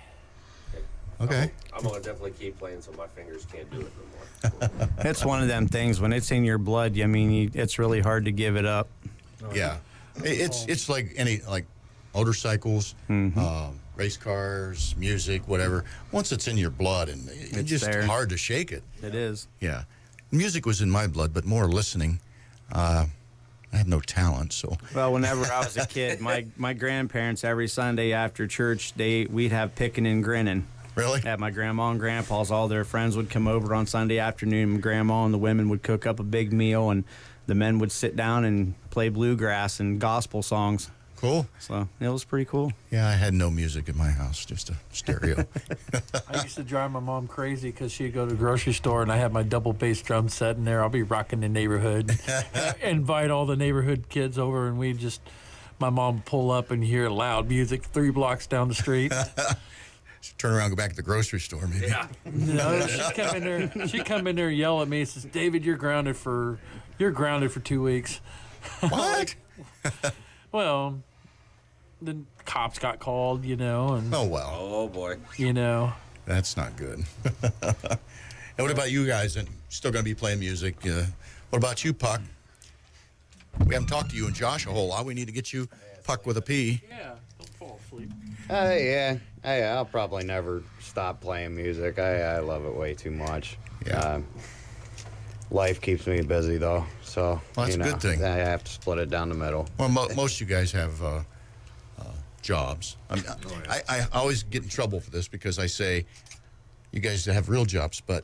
Okay. I'm gonna definitely keep playing so my fingers can't do it no more. It's one of them things when it's in your blood. I mean, it's really hard to give it up. Yeah, it's like any motorcycles, race cars, music, whatever. Once it's in your blood, and it's just there. hard to shake it. It is. Yeah, music was in my blood, but more listening. I have no talent, so Well, whenever I was a kid, my grandparents every Sunday after church, we'd have picking and grinning. really, At my grandma and grandpa's, all their friends would come over on Sunday afternoon. Grandma and the women would cook up a big meal, and the men would sit down and play bluegrass and gospel songs. cool. So it was pretty cool. Yeah, I had no music in my house, just a stereo. I used to drive my mom crazy because she'd go to the grocery store and I had my double bass drum set in there. I'll be rocking the neighborhood, invite all the neighborhood kids over, and my mom would pull up and hear loud music 3 blocks down the street. Turn around, go back to the grocery store, maybe. Yeah. No, she'd come in there and yell at me and says, "David, you're grounded for 2 weeks." What? Well, the cops got called, and Oh well, Oh boy. that's not good. And what about you guys? And still going to be playing music? What about you, Puck? We haven't talked to you and Josh a whole lot. We need to get you Puck with a P. Yeah, don't fall asleep. Yeah. I'll probably never stop playing music. I love it way too much. Yeah. Life keeps me busy though, so Well, that's a good thing. I have to split it down the middle. Well, most of you guys have jobs. I always get in trouble for this because I say you guys have real jobs, but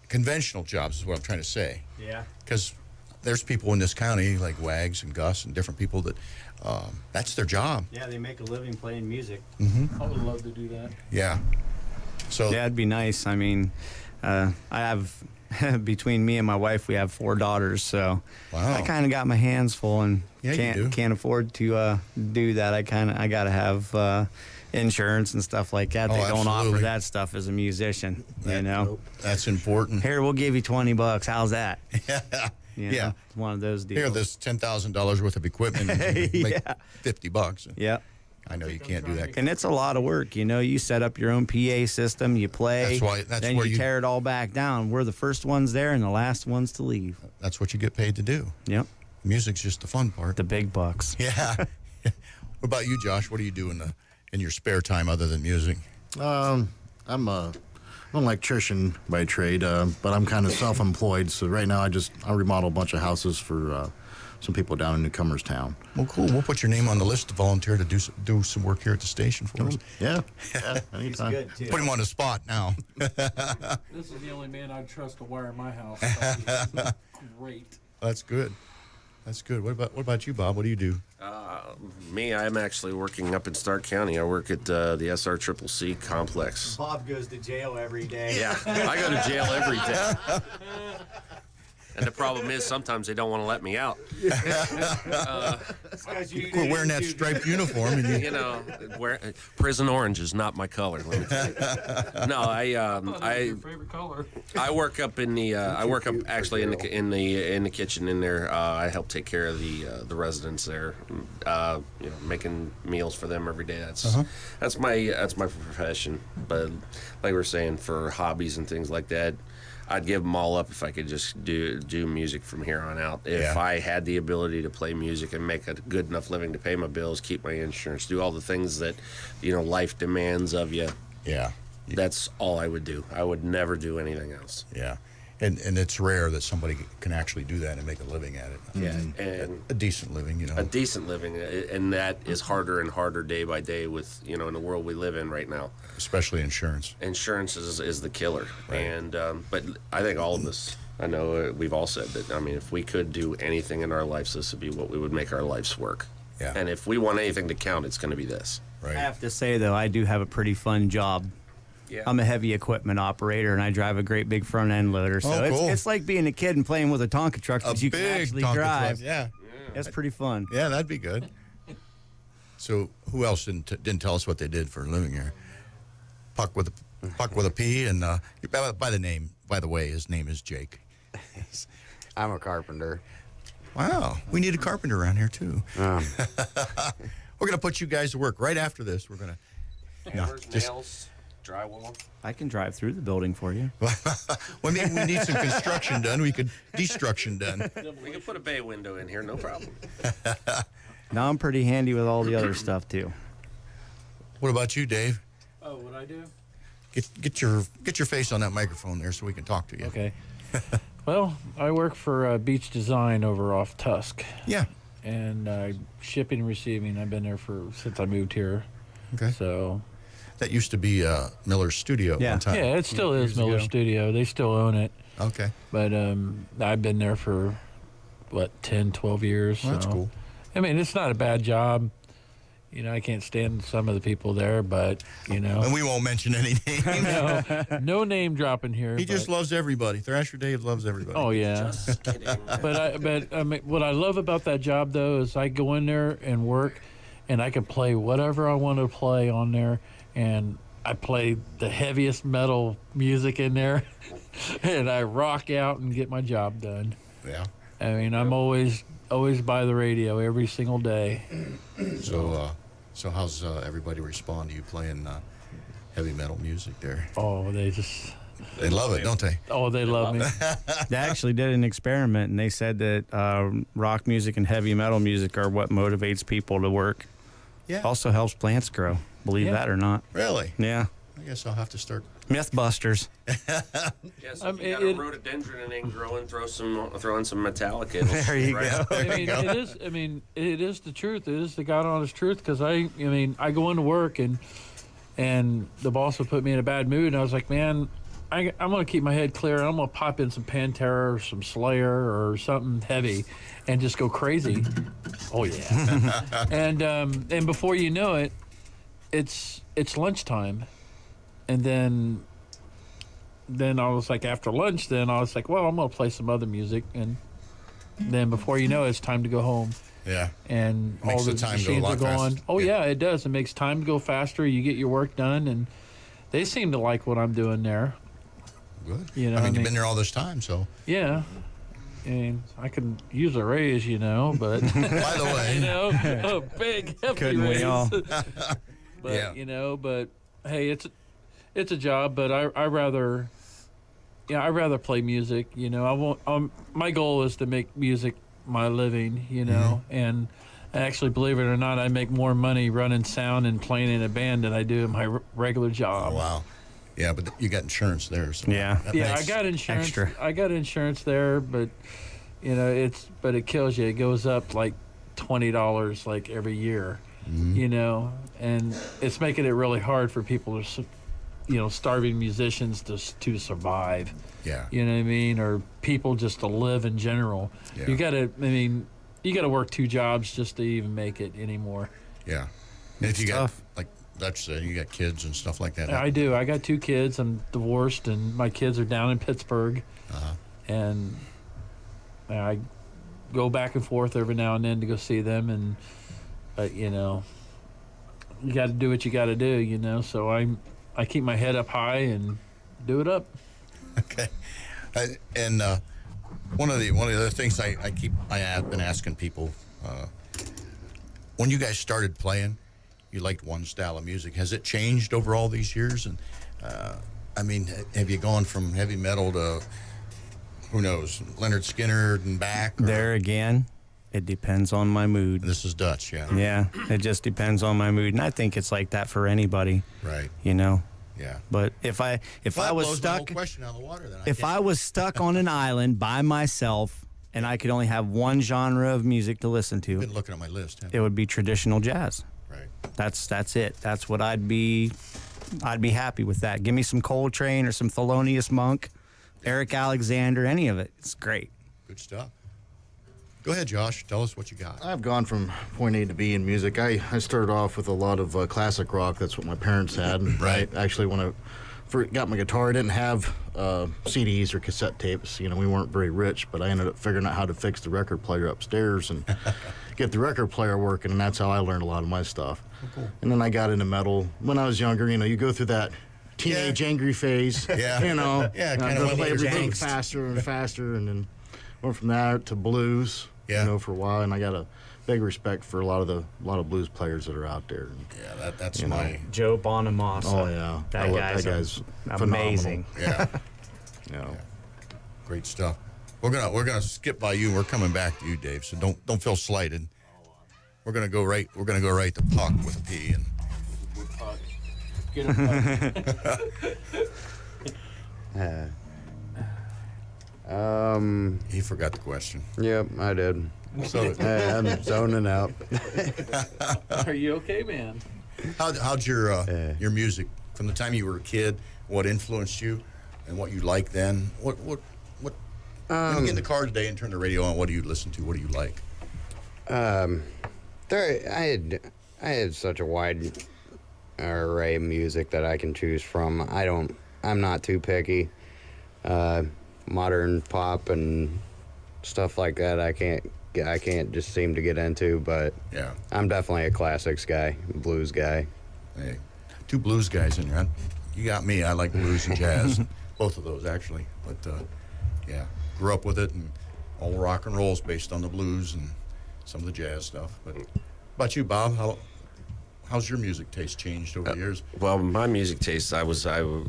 conventional jobs is what I'm trying to say. Yeah. Because there's people in this county like Wags and Gus and different people that that's their job. Yeah, they make a living playing music. I would love to do that. Yeah. So Yeah, it'd be nice. I mean, I have between me and my wife, we have 4 daughters, so Wow. I kind of got my hands full and Yeah, you do. can't afford to do that. I got to have insurance and stuff like that. Oh, They don't offer absolutely. that stuff as a musician, you know. that's important. Here, we'll give you $20. How's that? Yeah. You know, Yeah. it's one of those deals. Here, this $10,000 worth of equipment and make Yeah. $50. Yeah. I know you can't do that. And it's a lot of work, You set up your own PA system, you play, That's then where you you- tear it all back down. We're the first ones there and the last ones to leave. That's what you get paid to do. Yep, Music's just the fun part. the big bucks. Yeah. What about you, Josh? What do you do in your spare time other than music? I'm an electrician by trade, but I'm kind of self-employed. So right now I remodel a bunch of houses for some people down in Newcomers Town. Well, cool. We'll put your name on the list to volunteer to do some work here at the station for us. Yeah, anytime. too. Put him on the spot now. This is the only man I'd trust to wire my house. Great. That's good. That's good. What about you, Bob? What do you do? Me, I'm actually working up in Stark County. I work at the SRCCC complex. Bob goes to jail every day. Yeah, I go to jail every day. And the problem is sometimes they don't want to let me out. We're wearing that striped uniform, and You know, prison orange is not my color. Let me tell you. No, Your favorite color? I work up in the I work up actually in the kitchen in there. I help take care of the residents there. Making meals for them every day. That's my profession. But like we were saying, for hobbies and things like that, I'd give them all up if I could just do music from here on out. If Yeah. I had the ability to play music and make a good enough living to pay my bills, keep my insurance, do all the things that life demands of you. yeah, That's all I would do. I would never do anything else. yeah. And it's rare that somebody can actually do that and make a living at it. Yeah, and a decent living, you know. a decent living, and that is harder and harder day by day with, you know, in the world we live in right now. Especially insurance. Insurance is the killer. Right. And but I think all of us, I know we've all said that, I mean, if we could do anything in our lives, this would be what we would make our lives work. Yeah. And if we want anything to count, it's going to be this. Right. I have to say, though, I do have a pretty fun job. Yeah. I'm a heavy equipment operator, and I drive a great big front end loader. So Oh, cool. it's like being a kid and playing with a Tonka truck that you can actually Tonka drive. truck. Yeah. It's pretty fun. Yeah, that'd be good. So who else didn't tell us what they did for a living here? Puck with a P, and by the way, his name is Jake. I'm a carpenter. Wow, we need a carpenter around here too. We're gonna put you guys to work right after this. We're gonna Hammers, nails, drywall. I can drive through the building for you. Well, maybe we need some construction done. We could destruction done. We could put a bay window in here, no problem. Now I'm pretty handy with all the other stuff, too. What about you, Dave? Oh, what I do? Get your face on that microphone there so we can talk to you. Okay. Well, I work for Beach Design over off Tusk, Yeah. and shipping and receiving. I've been there since I moved here. Okay. So That used to be Miller's studio at Yeah. one time. yeah, it still is years Miller ago. Studio. They still own it, Okay. but I've been there for 10, 12 years. Well, that's so. cool. I mean, it's not a bad job. You know, I can't stand some of the people there, but you know, And we won't mention any names. no name dropping here. He just but- loves everybody. Thrasher Dave loves everybody. Oh yeah. Just kidding. But I mean, what I love about that job though is I go in there and work, and I can play whatever I want to play on there, and I play the heaviest metal music in there, and I rock out and get my job done. Yeah. I mean, I'm always by the radio every single day. So how's everybody respond to you playing heavy metal music there? Oh, they They love it, don't they? love me. They actually did an experiment, and they said that rock music and heavy metal music are what motivates people to work. Yeah. Also helps plants grow, believe Yeah. that or not. Really? Yeah. I guess I'll have to start. Mythbusters. Yes, if you got a rhododendron and then growing, throw in some Metallica. It'll There you right. go. I mean, it is. I mean, it is the truth. It is the God honest truth. Because I go into work and the boss would put me in a bad mood, and I was like, man, I'm gonna keep my head clear. And I'm gonna pop in some Pantera or some Slayer or something heavy, and just go crazy. Oh yeah. and before you know it, it's lunchtime, and then I was like, after lunch, then I was like, well, I'm gonna play some other music, and then before you know it, it's time to go home. Yeah. And Makes all the the time go a machines lot are going. faster. Oh Yeah. yeah, it does. It makes time go faster. You get your work done, and they seem to like what I'm doing there. Good. You know, I I mean, you've mean- been there all this time, so. Yeah, and I could use a raise, you know, but By the way, you know, a big hefty Couldn't we raise. all? But Yeah. you know, but hey, it's a job. But I rather play music. You know, I won't. My goal is to make music my living. You know, and actually, believe it or not, I make more money running sound and playing in a band than I do in my regular job. oh, wow. Yeah, but you got insurance there, so. Yeah. that Yeah, makes- I got insurance. extra. I got insurance there, but you know, it kills you. It goes up like $20 like every year. You know, and it's making it really hard for people to, starving musicians to survive. Yeah. You know what I mean, or people just to live in general. Yeah. You got to work 2 jobs just to even make it anymore. Yeah. And if you got, tough. like Dutch said, you got kids and stuff like that. I do. I got 2 kids. I'm divorced, and my kids are down in Pittsburgh. And I go back and forth every now and then to go see them. But you know, you got to do what you got to do. You know, so I keep my head up high and do it up. Okay. And one of the other things I have been asking people, when you guys started playing, you liked one style of music. Has it changed over all these years? And I mean, have you gone from heavy metal to, who knows, Leonard Skinner and back? Or- There again, it depends on my mood. This is Dutch, yeah. Yeah, it just depends on my mood. And I think it's like that for anybody, Right. you know. Yeah. But if I Well, was that blows my whole stuck, question out of the water, then if I was stuck on an island by myself and I could only have one genre of music to listen to, been looking at my list. it would be traditional jazz. Right. That's it. That's what I'd be happy with that. Give me some Coltrane or some Thelonious Monk, Eric Alexander, any of it. It's great. Good stuff. Go ahead, Josh. Tell us what you got. I've gone from point A to B in music. I started off with a lot of classic rock. That's what my parents had. Right. Actually, when I first got my guitar, I didn't have CDs or cassette tapes. You know, we weren't very rich, but I ended up figuring out how to fix the record player upstairs and get the record player working, and that's how I learned a lot of my stuff. Cool. And then I got into metal. When I was younger, you know, you go through that teenage angry phase. Yeah. You know, Yeah, kinda went play with your everything angst. faster and faster, and then went from that to blues. Yeah. You know, for a while, and I got a big respect for a lot of blues players that are out there. Yeah, that's You know. my. Joe Bonamassa. Oh yeah, That guy's amazing. Yeah. You know. Great stuff. We're gonna skip by you. We're coming back to you, Dave. So don't feel slighted. We're gonna go right to Puck with a P and. Get him. He forgot the question. Yep, I did. So I'm zoning out. Are you okay, man? how'd your music from the time you were a kid? What influenced you, and what you like then? What when you get in the car today and turn the radio on? What do you listen to? What do you like? I had such a wide array of music that I can choose from. I'm not too picky. Modern pop and stuff like that I can't just seem to get into, but Yeah. I'm definitely a classics guy, blues guy. Hey, two blues guys in there. You got me. I like blues and jazz, both of those actually. But yeah, grew up with it, and all rock and roll is based on the blues and some of the jazz stuff. But about you, Bob? How's your music taste changed over the years? Well, my music taste, I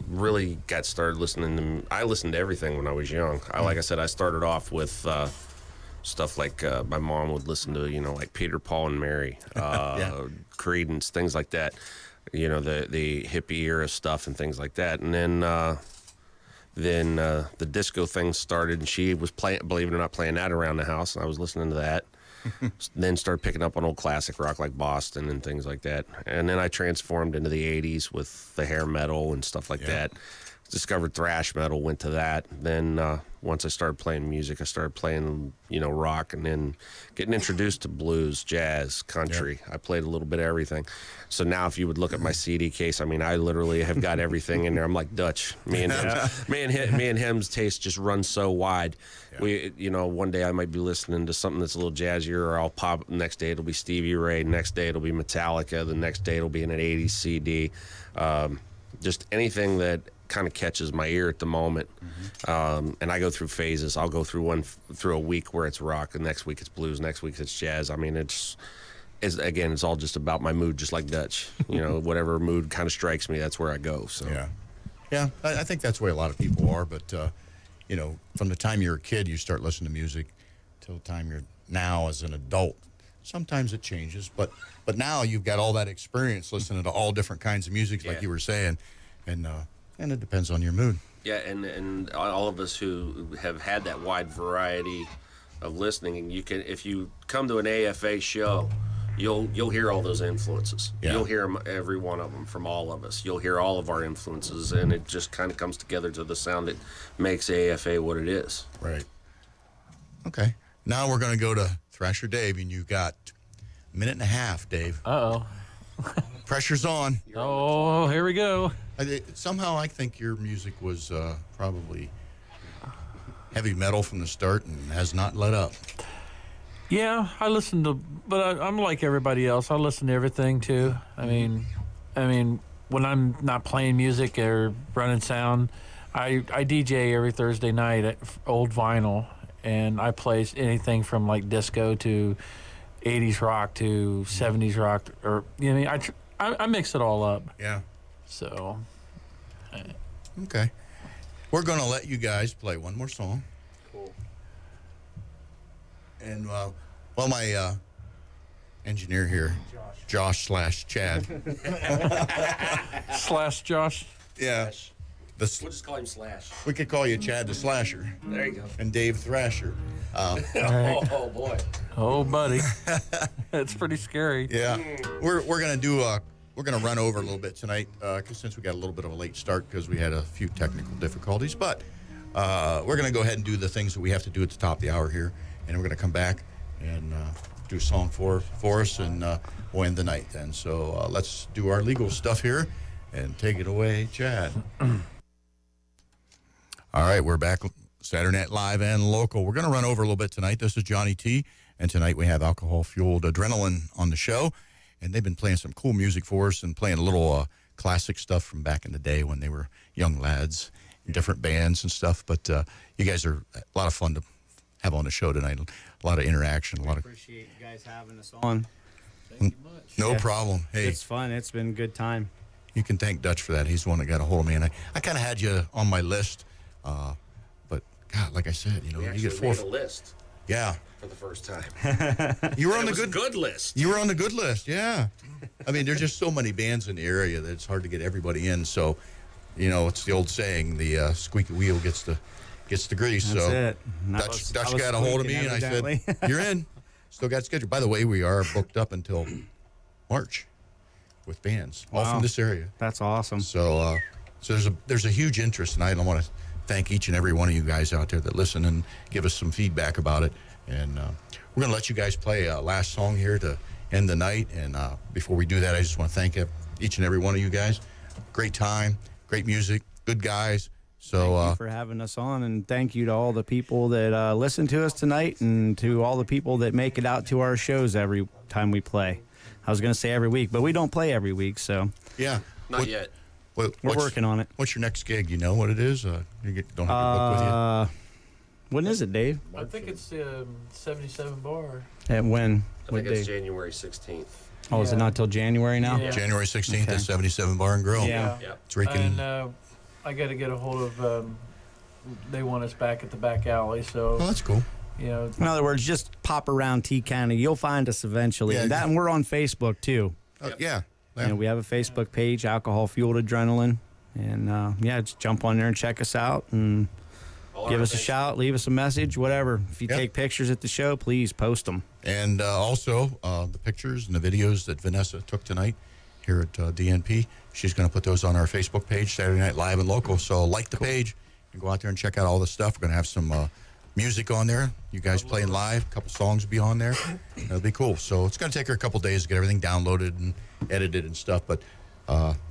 really got started listening to. I listened to everything when I was young. Like I said, I started off with stuff like my mom would listen to, like Peter, Paul, and Mary, Creedence, things like that. The hippie era stuff and things like that. And then the disco thing started, and she was playing, believe it or not, playing that around the house. And I was listening to that. Then started picking up on old classic rock like Boston and things like that. And then I transformed into the 80s with the hair metal and stuff like that. Discovered thrash metal, went to that. Then once I started playing music, I started playing, rock, and then getting introduced to blues, jazz, country. I played a little bit of everything. So now if you would look at my CD case, I mean, I literally have got everything in there. I'm like Dutch. Me and him's taste just runs so wide. We, one day I might be listening to something that's a little jazzier, or I'll pop. Next day it'll be Stevie Ray. Next day it'll be Metallica. The next day it'll be an 80s CD. Just anything that kind of catches my ear at the moment. And I go through phases. I'll go through a week where it's rock, and next week it's blues, next week it's jazz. I mean, it's all just about my mood, just like Dutch. Whatever mood kind of strikes me, that's where I go. So yeah. I think that's the way a lot of people are. But from the time you're a kid, you start listening to music till the time you're now as an adult. Sometimes it changes, but now you've got all that experience listening to all different kinds of music, like you were saying, and it depends on your mood. Yeah, and all of us who have had that wide variety of listening, and if you come to an AFA show, you'll hear all those influences. Yeah. You'll hear every one of them from all of us. You'll hear all of our influences, and it just kind of comes together to the sound that makes AFA what it is. Right. Okay. Now we're going to go to Thrasher Dave, and you've got a minute and a half, Dave. Uh-oh. Pressure's on. Oh, here we go. Somehow I think your music was probably heavy metal from the start and has not let up. Yeah, I listen to, but I'm like everybody else. I listen to everything too. I mean, when I'm not playing music or running sound, I DJ every Thursday night at Old Vinyl, and I play anything from like disco to 80s rock to 70s rock, or I mix it all up. Yeah. So. Okay. We're going to let you guys play one more song. Cool. And my engineer here, Josh /Chad. /Josh. Yeah. Slash. The, We'll just call him Slash. we could call you Chad the Slasher There you go. and Dave Thrasher. Oh boy. Oh, buddy. That's pretty scary. Yeah, we're gonna run over a little bit tonight because since we got a little bit of a late start because we had a few technical difficulties, but we're gonna go ahead and do the things that we have to do at the top of the hour here, and we're gonna come back and do a song for us, and we'll end the night then. So let's do our legal stuff here and take it away, Chad. All right, we're back. Saturday Night Live and Local. We're going to run over a little bit tonight. This is Johnny T, and tonight we have Alcohol-Fueled Adrenaline on the show, and they've been playing some cool music for us and playing a little classic stuff from back in the day when they were young lads in different bands and stuff. But you guys are a lot of fun to have on the show tonight. A lot of interaction. A lot of Appreciate you guys having us on. no problem. Hey, It's fun. It's been a good time. you can thank Dutch for that. He's the one that got a hold of me, and I kind of had you on my list. But God, like I said, you know, We you actually get four. made a list Yeah, for the first time. you were on It the was a good list. You were on the good list, yeah. I mean, there's just so many bands in the area that it's hard to get everybody in. So, you know, it's the old saying: the squeaky wheel gets the grease. That's so it. And I Dutch was got a hold of me, squeaking, and I said, evidently. "You're in." Still got scheduled. By the way, we are booked up until March with bands, all Wow. from this area. That's awesome. So, there's a huge interest, and I want to thank each and every one of you guys out there that listen and give us some feedback about it. And we're gonna let you guys play a last song here to end the night. And before we do that, I just want to thank each and every one of you guys. Great time, great music, good guys. So Thank you for having us on, and thank you to all the people that listen to us tonight, and to all the people that make it out to our shows every time we play. I was going to say every week, but we don't play every week, so yeah, Not yet. we're working on it. What's your next gig? You know what it is? You don't have your book with you. When is it, Dave? I think it's 77 bar. And when? I What think it's day? January 16th. Oh, is it Yeah. not till January now? Yeah. January 16th Okay. at 77 Bar and Grill. Yeah. Yeah. It's Rican. And I got to get a hold of. They want us back at the back alley, so Oh, that's cool. you know. In other words, just pop around T County. You'll find us eventually. Yeah, And we're on Facebook too. Yeah. You know, we have a Facebook page, Alcohol Fueled Adrenaline. And just jump on there and check us out and All give our us a events- shout, leave us a message, whatever. If you Yep. take pictures at the show, please post them. And also the pictures and the videos that Vanessa took tonight here at DNP. She's going to put those on our Facebook page, Saturday Night Live and Local. So like the page and go out there and check out all the stuff. We're going to have some music on there. You guys playing live. A couple songs will be on there. It'll be cool. So it's going to take her a couple days to get everything downloaded and edited and stuff. But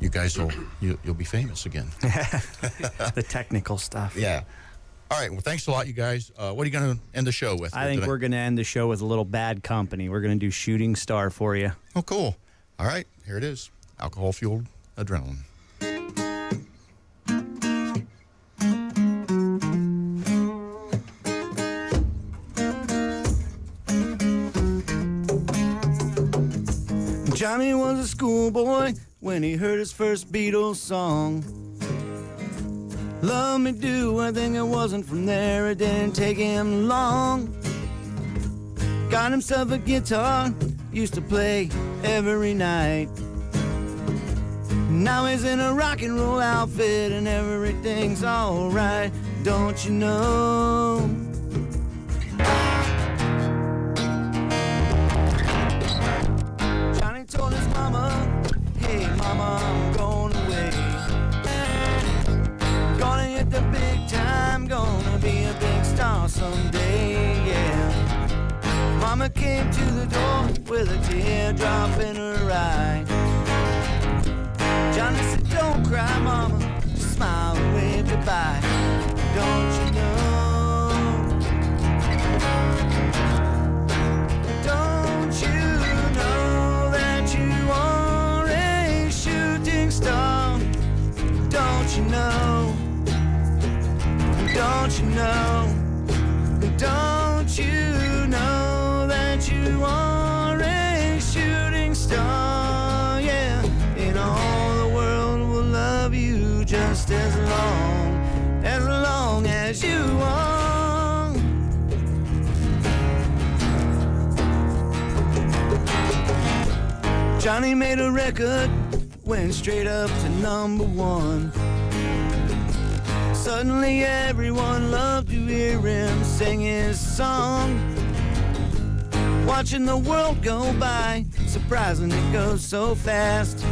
you guys you'll be famous again. The technical stuff. Yeah. All right. Well, thanks a lot, you guys. What are you going to end the show with? I think tonight? we're going to end the show with a little Bad Company. We're going to do Shooting Star for you. Oh, cool. All right. Here it is. Alcohol-Fueled Adrenaline. Johnny was a schoolboy when he heard his first Beatles song. Love me do, I think it wasn't from there, it didn't take him long. Got himself a guitar, used to play every night. Now he's in a rock and roll outfit and everything's alright, don't you know? Johnny told his mama, hey mama, I'm going away. Gonna hit the big time, gonna be a big star someday, yeah. Mama came to the door with a teardrop in her eye. Johnny said, don't cry, mama, just smile and wave goodbye. Don't you know? Don't you know that you are a shooting star? Don't you know? Don't you know? Don't you know that you are a shooting star? Yeah, and all the world will love you just as long as you are. Johnny made a record, went straight up to #1. Suddenly everyone loved to hear him sing his song. Watching the world go by, surprising it goes so fast.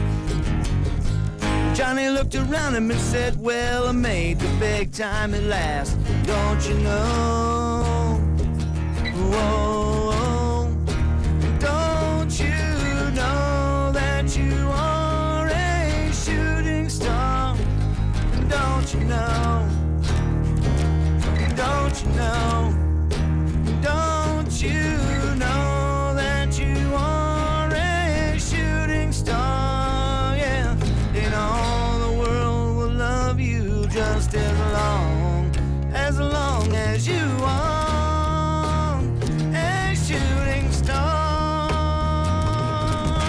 Johnny looked around him and said, well, I made the big time at last. Don't you know? Whoa, don't you know that you are a shooting star? Don't you know? Don't you know? Don't you know that you are a shooting star? Yeah, and all the world will love you just as long as you are a shooting star.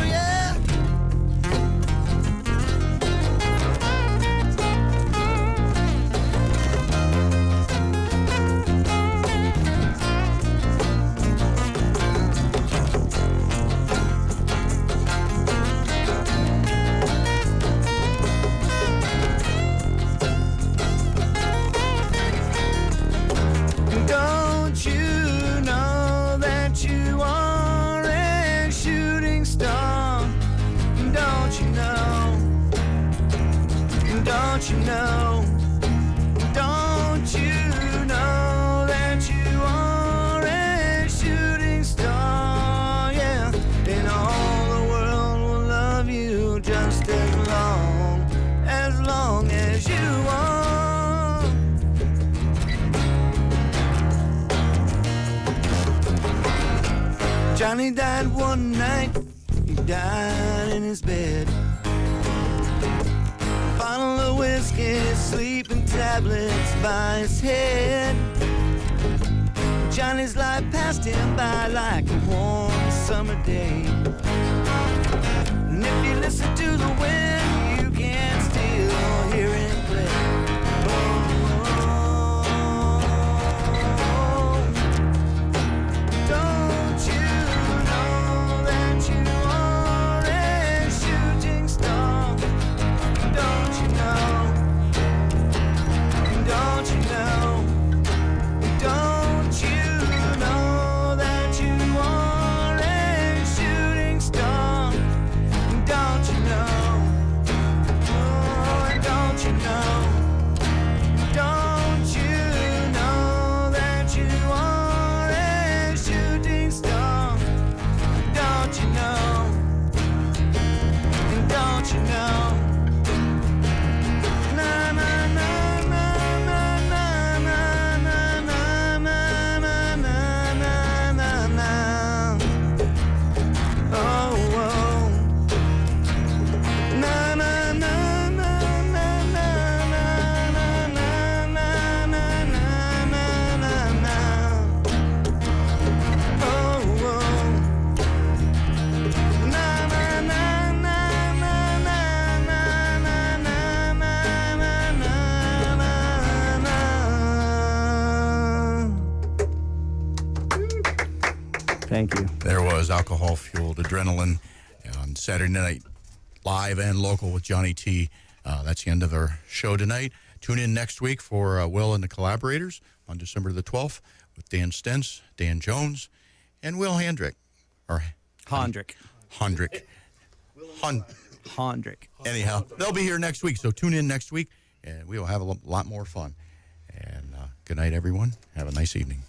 Yeah. Don't you know that you are a shooting star? Don't you know? Don't you know? Don't you know that you are a shooting star? Yeah, and all the world will love you just as long as you are. Johnny died one night, he died in his bed. Bottle of whiskey, sleeping tablets by his head. Johnny's life passed him by like a warm summer day. And if you listen to the wind, you can still hear him play. Don't you know that you are a shooting star? Don't you know? Don't you know? Don't you know that you are a shooting star? Don't you know? Oh, don't you know? Don't you know that you are a shooting star? Don't you know? Don't you know? Na na na na na na na na na na na na na. Oh, oh. Na na na na na na na na na na na na na. Oh, oh. Na na na na na na na na na na na. Thank you. There was Alcohol Fueled Adrenaline on Saturday night, live and local with Johnny T. That's the end of our show tonight. Tune in next week for Will and the Collaborators on December the 12th with Dan Stentz, Dan Jones, and Will Handrick. Or Hondrick. Hondrick. Hondrick. Anyhow, they'll be here next week, so tune in next week, and we will have a lot more fun. And good night, everyone. Have a nice evening.